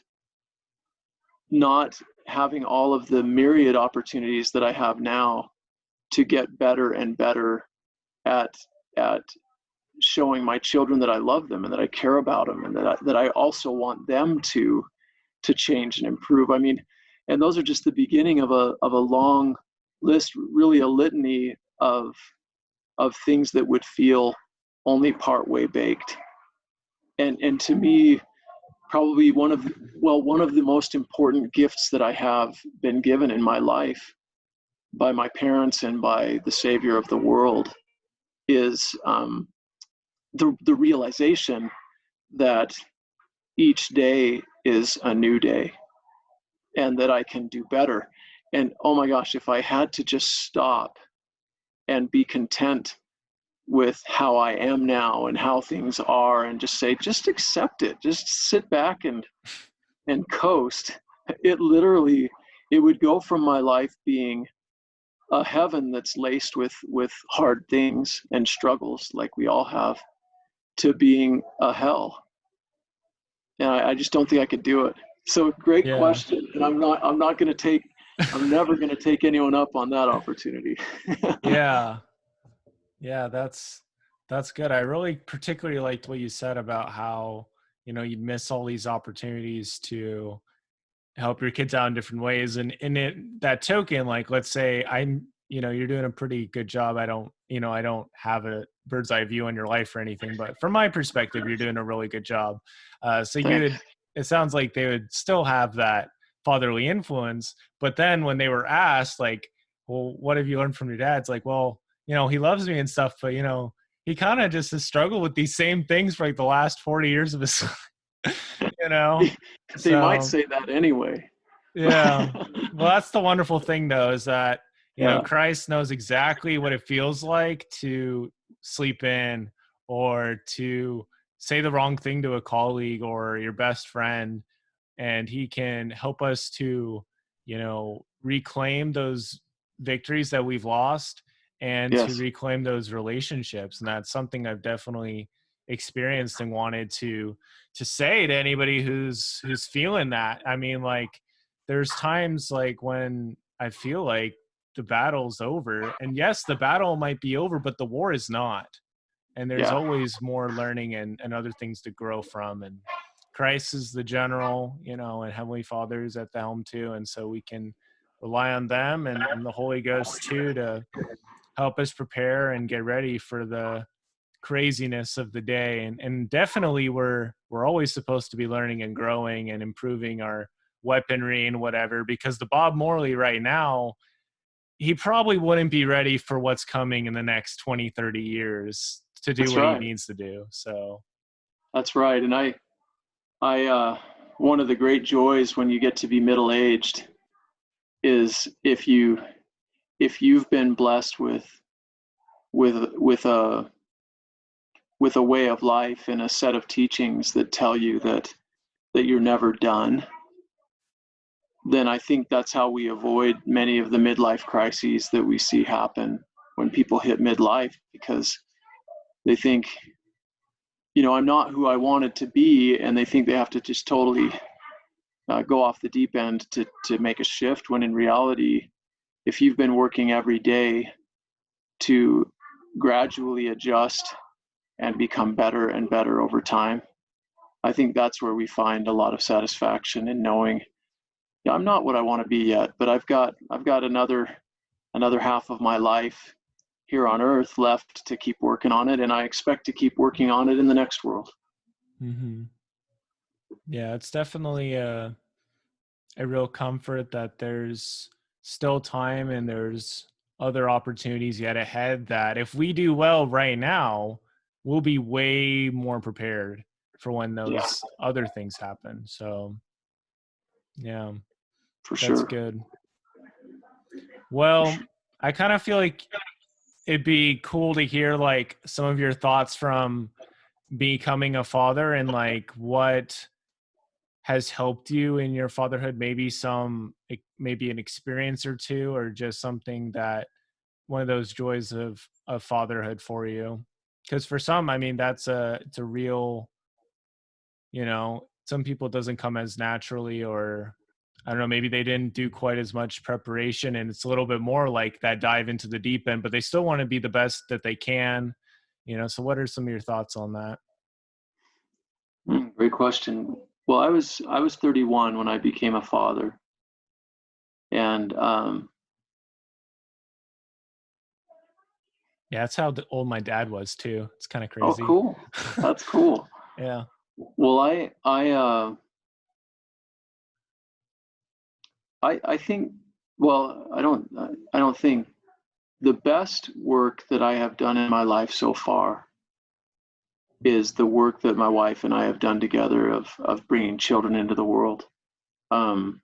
not having all of the myriad opportunities that I have now to get better and better at showing my children that I love them and that I care about them, and that I also want them to change and improve. I mean, and those are just the beginning of a long list, really a litany of things that would feel only part way baked. And to me, probably one of the most important gifts that I have been given in my life by my parents and by the Savior of the world is the realization that each day is a new day, and that I can do better. And oh my gosh, if I had to just stop and be content with how I am now and how things are, and just say, just accept it, just sit back and coast, it would go from my life being a heaven that's laced with hard things and struggles like we all have, to being a hell. And I just don't think I could do it. So great Yeah. question. And I'm never going to take anyone up on that opportunity. Yeah. Yeah, that's good. I really particularly liked what you said about how, you'd miss all these opportunities to help your kids out in different ways. And in it, that token, like, let's say you're doing a pretty good job. I don't have a bird's eye view on your life or anything, but from my perspective, you're doing a really good job. So Thanks. it sounds like they would still have that fatherly influence. But then when they were asked, like, well, what have you learned from your dad? It's like, well, he loves me and stuff, but he kind of just has struggled with these same things for like the last 40 years of his life, They might so say that anyway. yeah. Well, that's the wonderful thing, though, is that, Yeah. Christ knows exactly what it feels like to sleep in, or to say the wrong thing to a colleague or your best friend, and he can help us to, reclaim those victories that we've lost, and to Yes. reclaim those relationships. And that's something I've definitely experienced and wanted to say to anybody who's feeling that. I mean, like, there's times like when I feel like the battle's over, and yes, the battle might be over, but the war is not. And there's Yeah. always more learning and other things to grow from. And Christ is the general, and Heavenly Father is at the helm too. And so we can rely on them and the Holy Ghost too, to help us prepare and get ready for the craziness of the day. And definitely we're always supposed to be learning and growing and improving our weaponry and whatever, because the Bob Morley right now, he probably wouldn't be ready for what's coming in the next 20, 30 years to do That's what he right. needs to do. So That's right. And one of the great joys when you get to be middle-aged is if you've been blessed with with a with a way of life and a set of teachings that tell you that you're never done, then I think that's how we avoid many of the midlife crises that we see happen when people hit midlife, because they think, I'm not who I wanted to be, and they think they have to just totally go off the deep end to make a shift, when in reality, if you've been working every day to gradually adjust and become better and better over time, I think that's where we find a lot of satisfaction in knowing, I'm not what I want to be yet, but I've got another half of my life here on earth left to keep working on it, and I expect to keep working on it in the next world. mm-hmm. Yeah, it's definitely a real comfort that there's still time and there's other opportunities yet ahead, that if we do well right now, we'll be way more prepared for when those other things happen. So yeah, For that's sure. good. Well, I kind of feel like it'd be cool to hear like some of your thoughts from becoming a father, and like what has helped you in your fatherhood, maybe an experience or two, or just something that, one of those joys of fatherhood for you. Because for some, I mean, it's a real, some people it doesn't come as naturally, or I don't know, maybe they didn't do quite as much preparation, and it's a little bit more like that dive into the deep end, but they still want to be the best that they can. So what are some of your thoughts on that? Great question. Well, I was 31 when I became a father, and Yeah, that's how old my dad was too. It's kind of oh, crazy. cool. That's cool. Yeah. Well, I think, well, I don't think the best work that I have done in my life so far is the work that my wife and I have done together of bringing children into the world, um,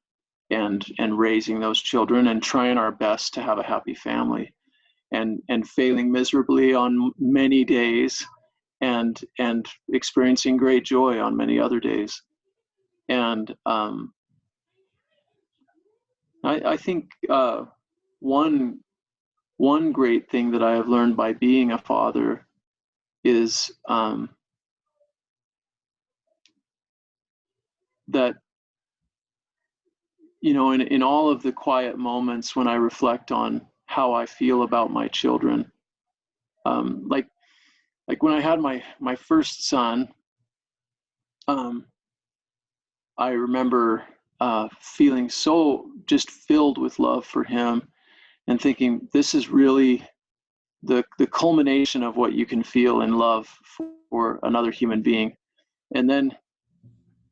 and raising those children and trying our best to have a happy family, and failing miserably on many days, and experiencing great joy on many other days. And I think one one great thing that I have learned by being a father is that, in all of the quiet moments when I reflect on how I feel about my children, like when I had my first son, um, I remember feeling so just filled with love for him, and thinking, this is really the culmination of what you can feel in love for another human being. And then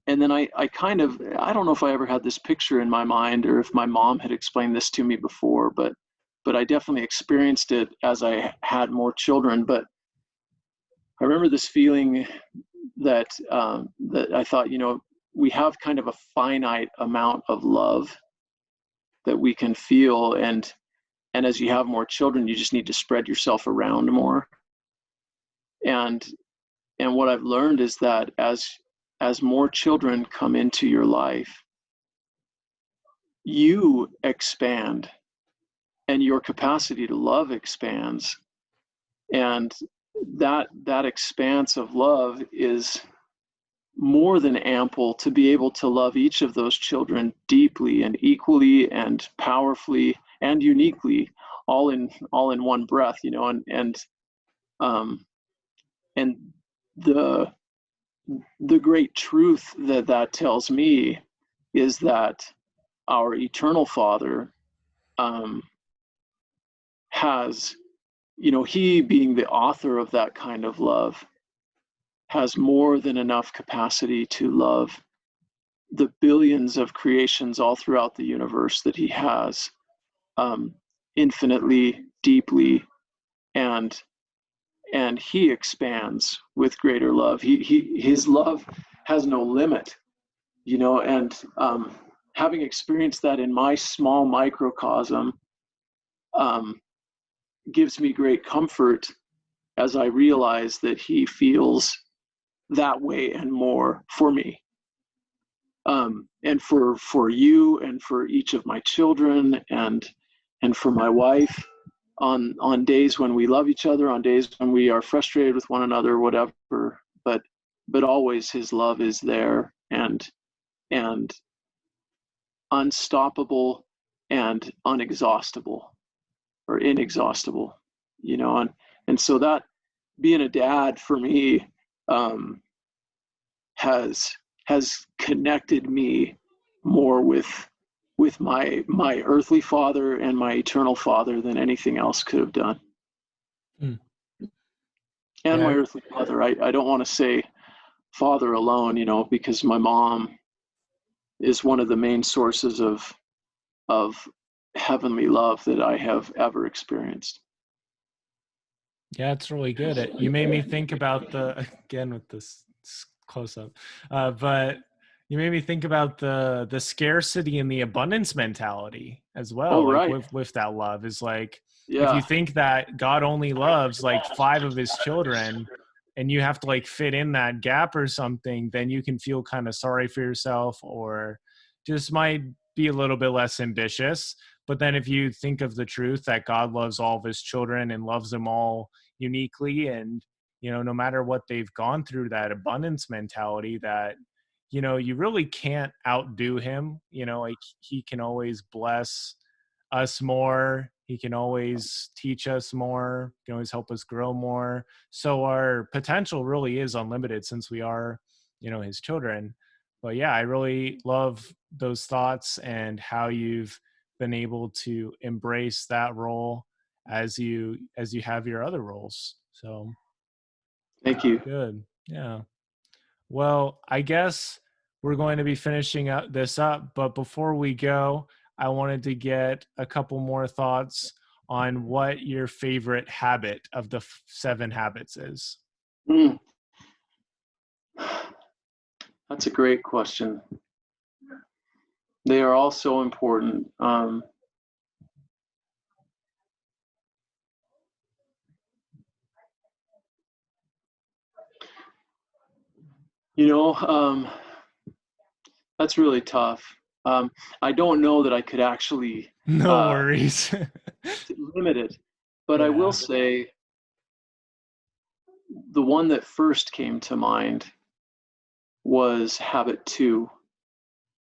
I kind of, I don't know if I ever had this picture in my mind, or if my mom had explained this to me before, but I definitely experienced it as I had more children. But I remember this feeling that that I thought, we have kind of a finite amount of love that we can feel, and as you have more children, you just need to spread yourself around more. And what I've learned is that as more children come into your life, you expand and your capacity to love expands. And that expanse of love is more than ample to be able to love each of those children deeply and equally and powerfully and uniquely, all in one breath, and the great truth that tells me is that our eternal Father has, he being the author of that kind of love, has more than enough capacity to love the billions of creations all throughout the universe that he has, infinitely, deeply, and he expands with greater love. His love has no limit, and having experienced that in my small microcosm, gives me great comfort as I realize that he feels that way and more for me, and for you, and for each of my children, and for my wife, on days when we love each other, on days when we are frustrated with one another, whatever. But always his love is there, and unstoppable and unexhaustible or inexhaustible, and so that being a dad for me has connected me more with my earthly father and my eternal Father than anything else could have done. Mm. And Yeah. my earthly mother. I don't want to say father alone, because my mom is one of the main sources of heavenly love that I have ever experienced. Yeah, it's really good. You made me think about again with this close up, but you made me think about the scarcity and the abundance mentality as well. Oh, Like right. with that love is like, if you Yeah. think that God only loves like 5 of his children, and you have to like fit in that gap or something, then you can feel kind of sorry for yourself, or just might be a little bit less ambitious. But then if you think of the truth that God loves all of his children and loves them all uniquely, and no matter what they've gone through, that abundance mentality, that you really can't outdo him. Like he can always bless us more, he can always teach us more, he can always help us grow more. So our potential really is unlimited since we are his children. But yeah, I really love those thoughts and how you've been able to embrace that role as you have your other roles. So Thank you. good. Yeah. Well, I guess we're going to be finishing up this up, but before we go, I wanted to get a couple more thoughts on what your favorite habit of the 7 habits is. Mm. That's a great question. They are all so important. That's really tough. I don't know that I could actually No worries. limit it, but I will Yeah. say the one that first came to mind was habit 2,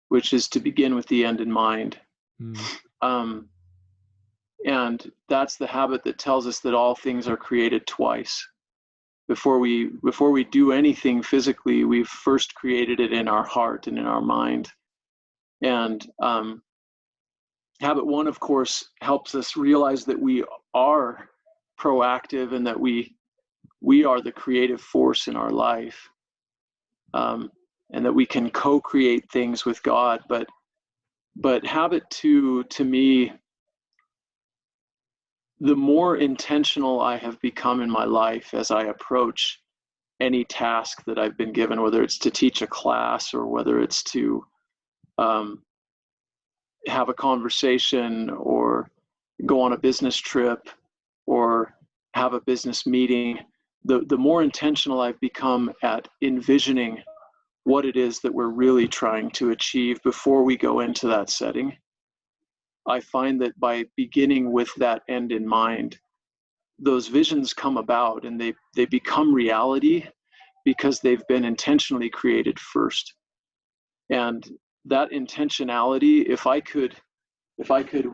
which is to begin with the end in mind. Mm. And that's the habit that tells us that all things are created twice. Before we do anything physically, we've first created it in our heart and in our mind. And habit 1, of course, helps us realize that we are proactive and that we are the creative force in our life, and that we can co-create things with God. But habit 2, to me, the more intentional I have become in my life as I approach any task that I've been given, whether it's to teach a class or whether it's to have a conversation or go on a business trip or have a business meeting, the more intentional I've become at envisioning what it is that we're really trying to achieve before we go into that setting. I find that by beginning with that end in mind, those visions come about and they become reality because they've been intentionally created first. And that intentionality, if I could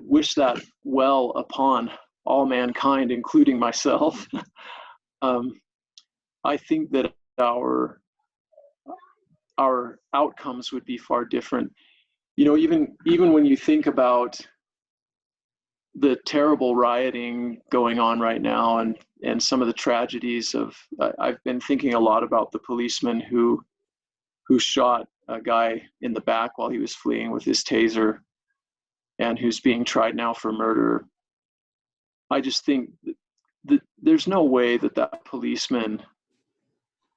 wish that well upon all mankind, including myself, I think that our outcomes would be far different. Even when you think about the terrible rioting going on right now and some of the tragedies of, I've been thinking a lot about the policeman who shot a guy in the back while he was fleeing with his taser and who's being tried now for murder. I just think that there's no way that policeman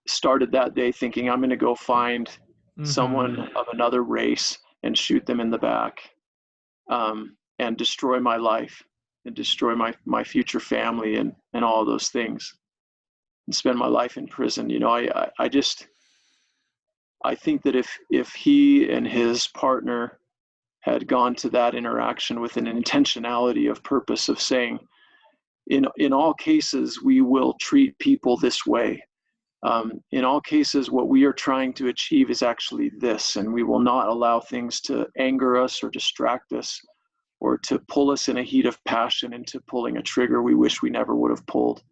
started that day thinking, I'm going to go find someone of another race and shoot them in the back, and destroy my life and destroy my future family and all of those things and spend my life in prison. I think that if he and his partner had gone to that interaction with an intentionality of purpose of saying, in all cases, we will treat people this way. In all cases, what we are trying to achieve is actually this, and we will not allow things to anger us or distract us or to pull us in a heat of passion into pulling a trigger we wish we never would have pulled.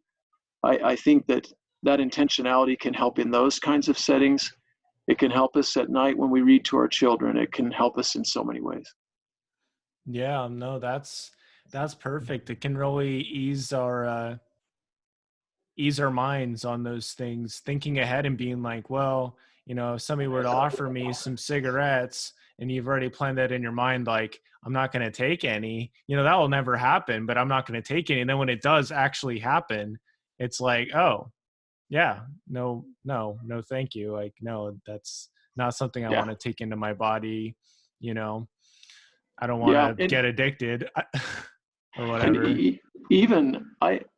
I think that intentionality can help in those kinds of settings. It can help us at night when we read to our children. It can help us in so many ways. Yeah, no, that's perfect. It can really ease our minds on those things, thinking ahead and being like, well, if somebody were to offer me some cigarettes and you've already planned that in your mind, like, I'm not going to take any, that will never happen, but I'm not going to take any. And then when it does actually happen, it's like, oh yeah, no, thank you. Like, no, that's not something I want to take into my body. I don't want to get addicted or whatever. And even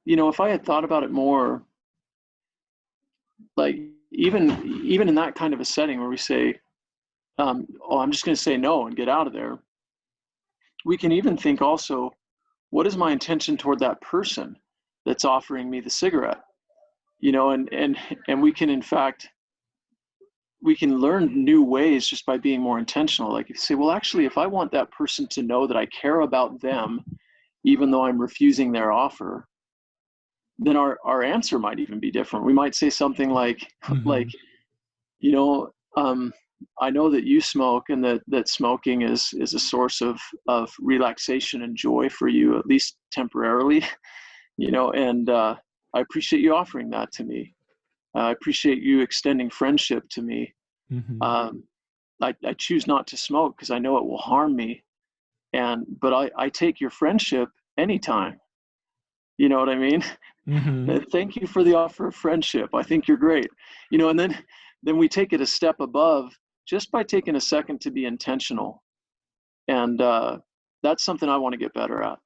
if I had thought about it more, like even in that kind of a setting where we say, I'm just going to say no and get out of there. We can even think also, what is my intention toward that person that's offering me the cigarette? And we can, in fact, we can learn new ways just by being more intentional. Like, if you say, well, actually, if I want that person to know that I care about them, even though I'm refusing their offer, then our answer might even be different. We might say something like, I know that you smoke and that smoking is a source of relaxation and joy for you, at least temporarily, and I appreciate you offering that to me. I appreciate you extending friendship to me. I choose not to smoke because I know it will harm me. But I take your friendship anytime. You know what I mean? Thank you for the offer of friendship. I think you're great. And then we take it a step above just by taking a second to be intentional. And that's something I want to get better at.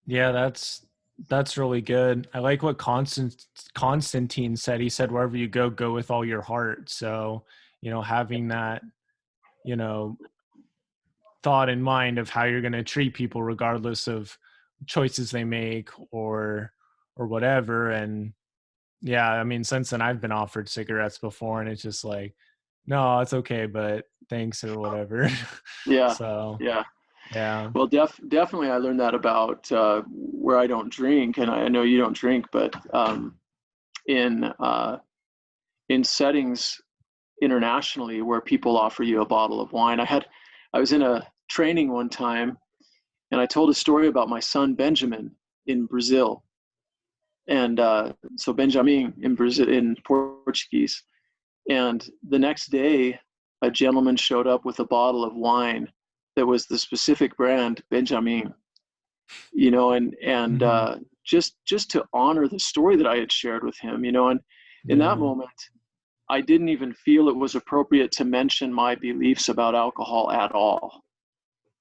Yeah, that's really good. I like what Constantine said. He said, wherever you go with all your heart. So, having that, thought in mind of how you're going to treat people regardless of choices they make or whatever. And yeah, I mean, since then I've been offered cigarettes before and it's just like, no, it's okay, but thanks or whatever. Yeah. So yeah. Well, definitely I learned that about where I don't drink, and I know you don't drink, but in settings internationally where people offer you a bottle of wine. I was in a training one time, and I told a story about my son Benjamin in Brazil, and so Benjamin in Brazil in Portuguese. And the next day, a gentleman showed up with a bottle of wine that was the specific brand Benjamin, and just to honor the story that I had shared with him, and in that moment, I didn't even feel it was appropriate to mention my beliefs about alcohol at all.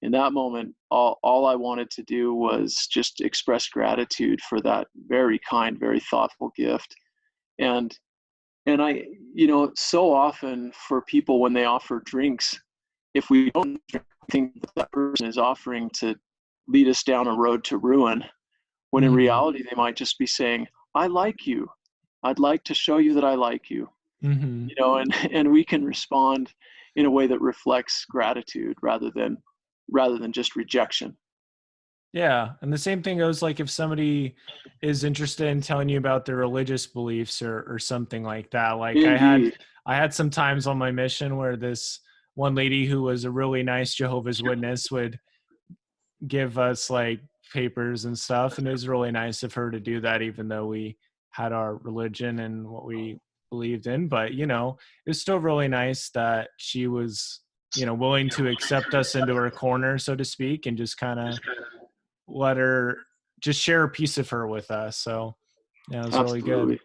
In that moment, all I wanted to do was just express gratitude for that very kind, very thoughtful gift. And And so often for people when they offer drinks, if we don't think that person is offering to lead us down a road to ruin, when in reality they might just be saying, I like you. I'd like to show you that I like you. Mm-hmm. And we can respond in a way that reflects gratitude rather than just rejection. Yeah. And the same thing goes like if somebody is interested in telling you about their religious beliefs or something like that. Like Indeed. I had some times on my mission where this one lady who was a really nice Jehovah's Witness would give us like papers and stuff. And it was really nice of her to do that, even though we had our religion and what we believed in. But, it was still really nice that she was, willing to accept us into her corner, so to speak, and just kind of let her just share a piece of her with us. So yeah, it was really good. Absolutely.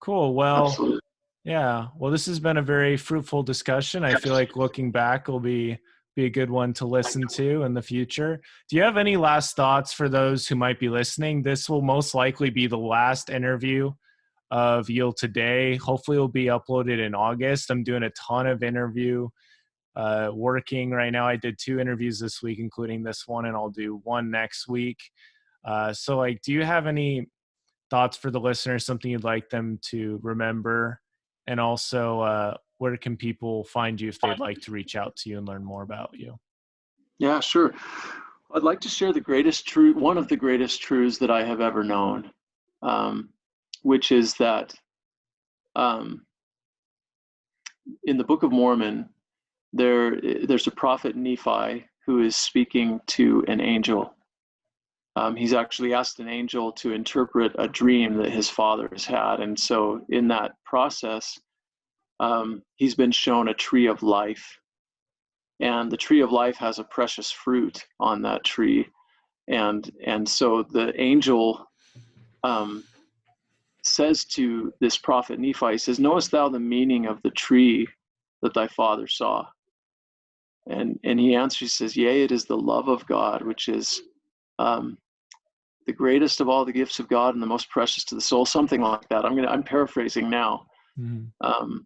Cool. Well, Absolutely. yeah. Well, this has been a very fruitful discussion. I feel like looking back will be a good one to listen to in the future. Do you have any last thoughts for those who might be listening? This will most likely be the last interview of Yield Today. Hopefully it'll be uploaded in August. I'm doing a ton of interview working right now. I did 2 interviews this week, including this one, and I'll do one next week. So like, do you have any thoughts for the listeners, something you'd like them to remember? And also, where can people find you if they'd like to reach out to you and learn more about you? Yeah, sure. I'd like to share the greatest truth, one of the greatest truths that I have ever known, which is that in the Book of Mormon, there's a prophet Nephi who is speaking to an angel. He's actually asked an angel to interpret a dream that his father has had. And so in that process, he's been shown a tree of life. And the tree of life has a precious fruit on that tree. And so the angel says to this prophet Nephi, he says, knowest thou the meaning of the tree that thy father saw? And he answers, he says, yea, it is the love of God, which is the greatest of all the gifts of God and the most precious to the soul, something like that. I'm paraphrasing now. Mm-hmm.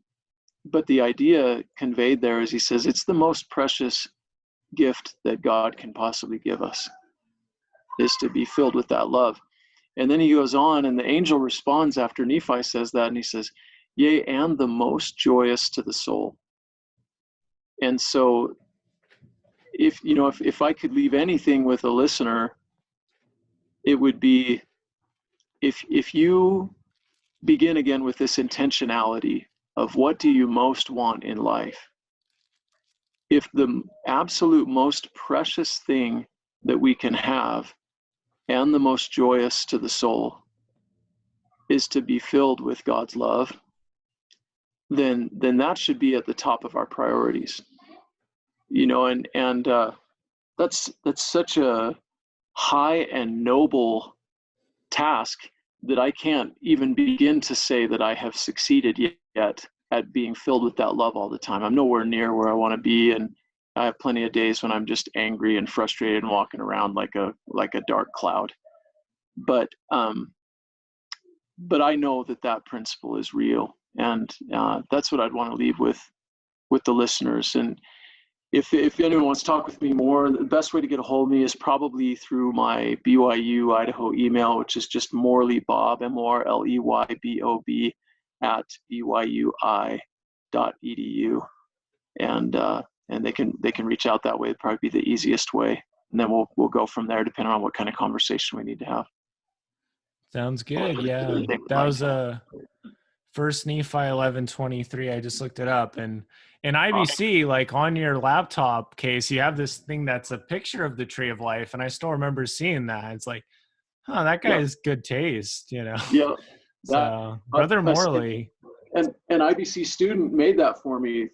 But the idea conveyed there is, he says, it's the most precious gift that God can possibly give us, is to be filled with that love. And then he goes on, and the angel responds after Nephi says that, and he says, yea, and the most joyous to the soul. And so if I could leave anything with a listener, it would be, if you begin again with this intentionality of what do you most want in life, if the absolute most precious thing that we can have and the most joyous to the soul is to be filled with God's love, then that should be at the top of our priorities. And that's such a high and noble task that I can't even begin to say that I have succeeded yet at being filled with that love all the time. I'm nowhere near where I want to be, and I have plenty of days when I'm just angry and frustrated and walking around like a dark cloud. But I know that principle is real, and that's what I'd want to leave with the listeners. And if anyone wants to talk with me more, the best way to get a hold of me is probably through my BYU Idaho email, which is just morleybob, MORLEYBOB @byui.edu, and they can reach out that way. It'd probably be the easiest way, and then we'll go from there, depending on what kind of conversation we need to have. Sounds good. Yeah, that was First Nephi 11:23. I just looked it up, and in IBC, like on your laptop case, you have this thing that's a picture of the tree of life, and I still remember seeing that. It's like, that guy has good taste, Yeah. So Brother Morley. An IBC student made that for me.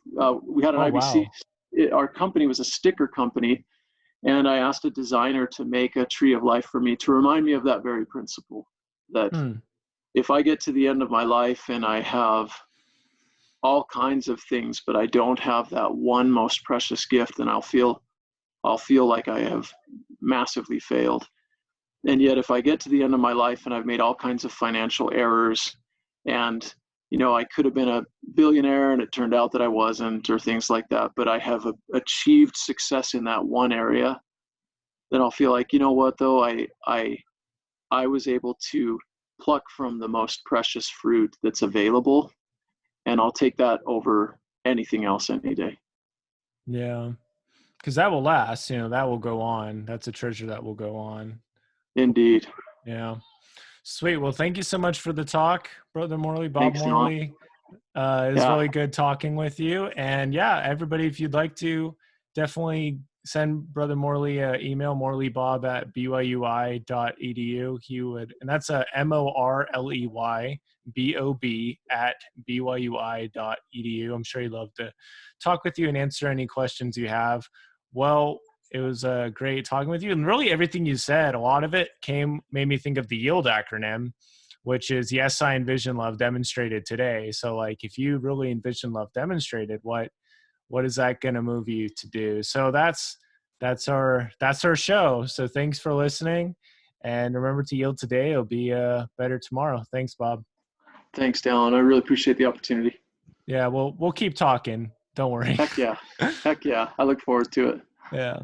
We had an IBC. Wow. Our company was a sticker company, and I asked a designer to make a tree of life for me to remind me of that very principle, that if I get to the end of my life and I have all kinds of things, but I don't have that one most precious gift, then I'll feel like I have massively failed. And yet if I get to the end of my life and I've made all kinds of financial errors and I could have been a billionaire and it turned out that I wasn't, or things like that, but I have achieved success in that one area, then I'll feel like, you know what, though, I was able to pluck from the most precious fruit that's available, and I'll take that over anything else any day. Yeah. Because that will last, that will go on. That's a treasure that will go on. Indeed. Yeah. Sweet. Well, thank you so much for the talk, Brother Morley, Bob Thanks, Dylan. Morley. It was Yeah. really good talking with you. And yeah, everybody, if you'd like to, definitely send Brother Morley an email, morleybob@byui.edu. He would, and that's a morleybob@byui.edu. I'm sure he'd love to talk with you and answer any questions you have. Well, it was great talking with you. And really everything you said, a lot of it made me think of the YIELD acronym, which is yes, I envision, love, demonstrated today. So like, if you really envision, love, demonstrated, what is that going to move you to do? So that's our show. So thanks for listening, and remember to yield today. It'll be better tomorrow. Thanks, Bob. Thanks, Dallin. I really appreciate the opportunity. Yeah, we'll keep talking. Don't worry. Heck yeah. Heck yeah. I look forward to it. Yeah.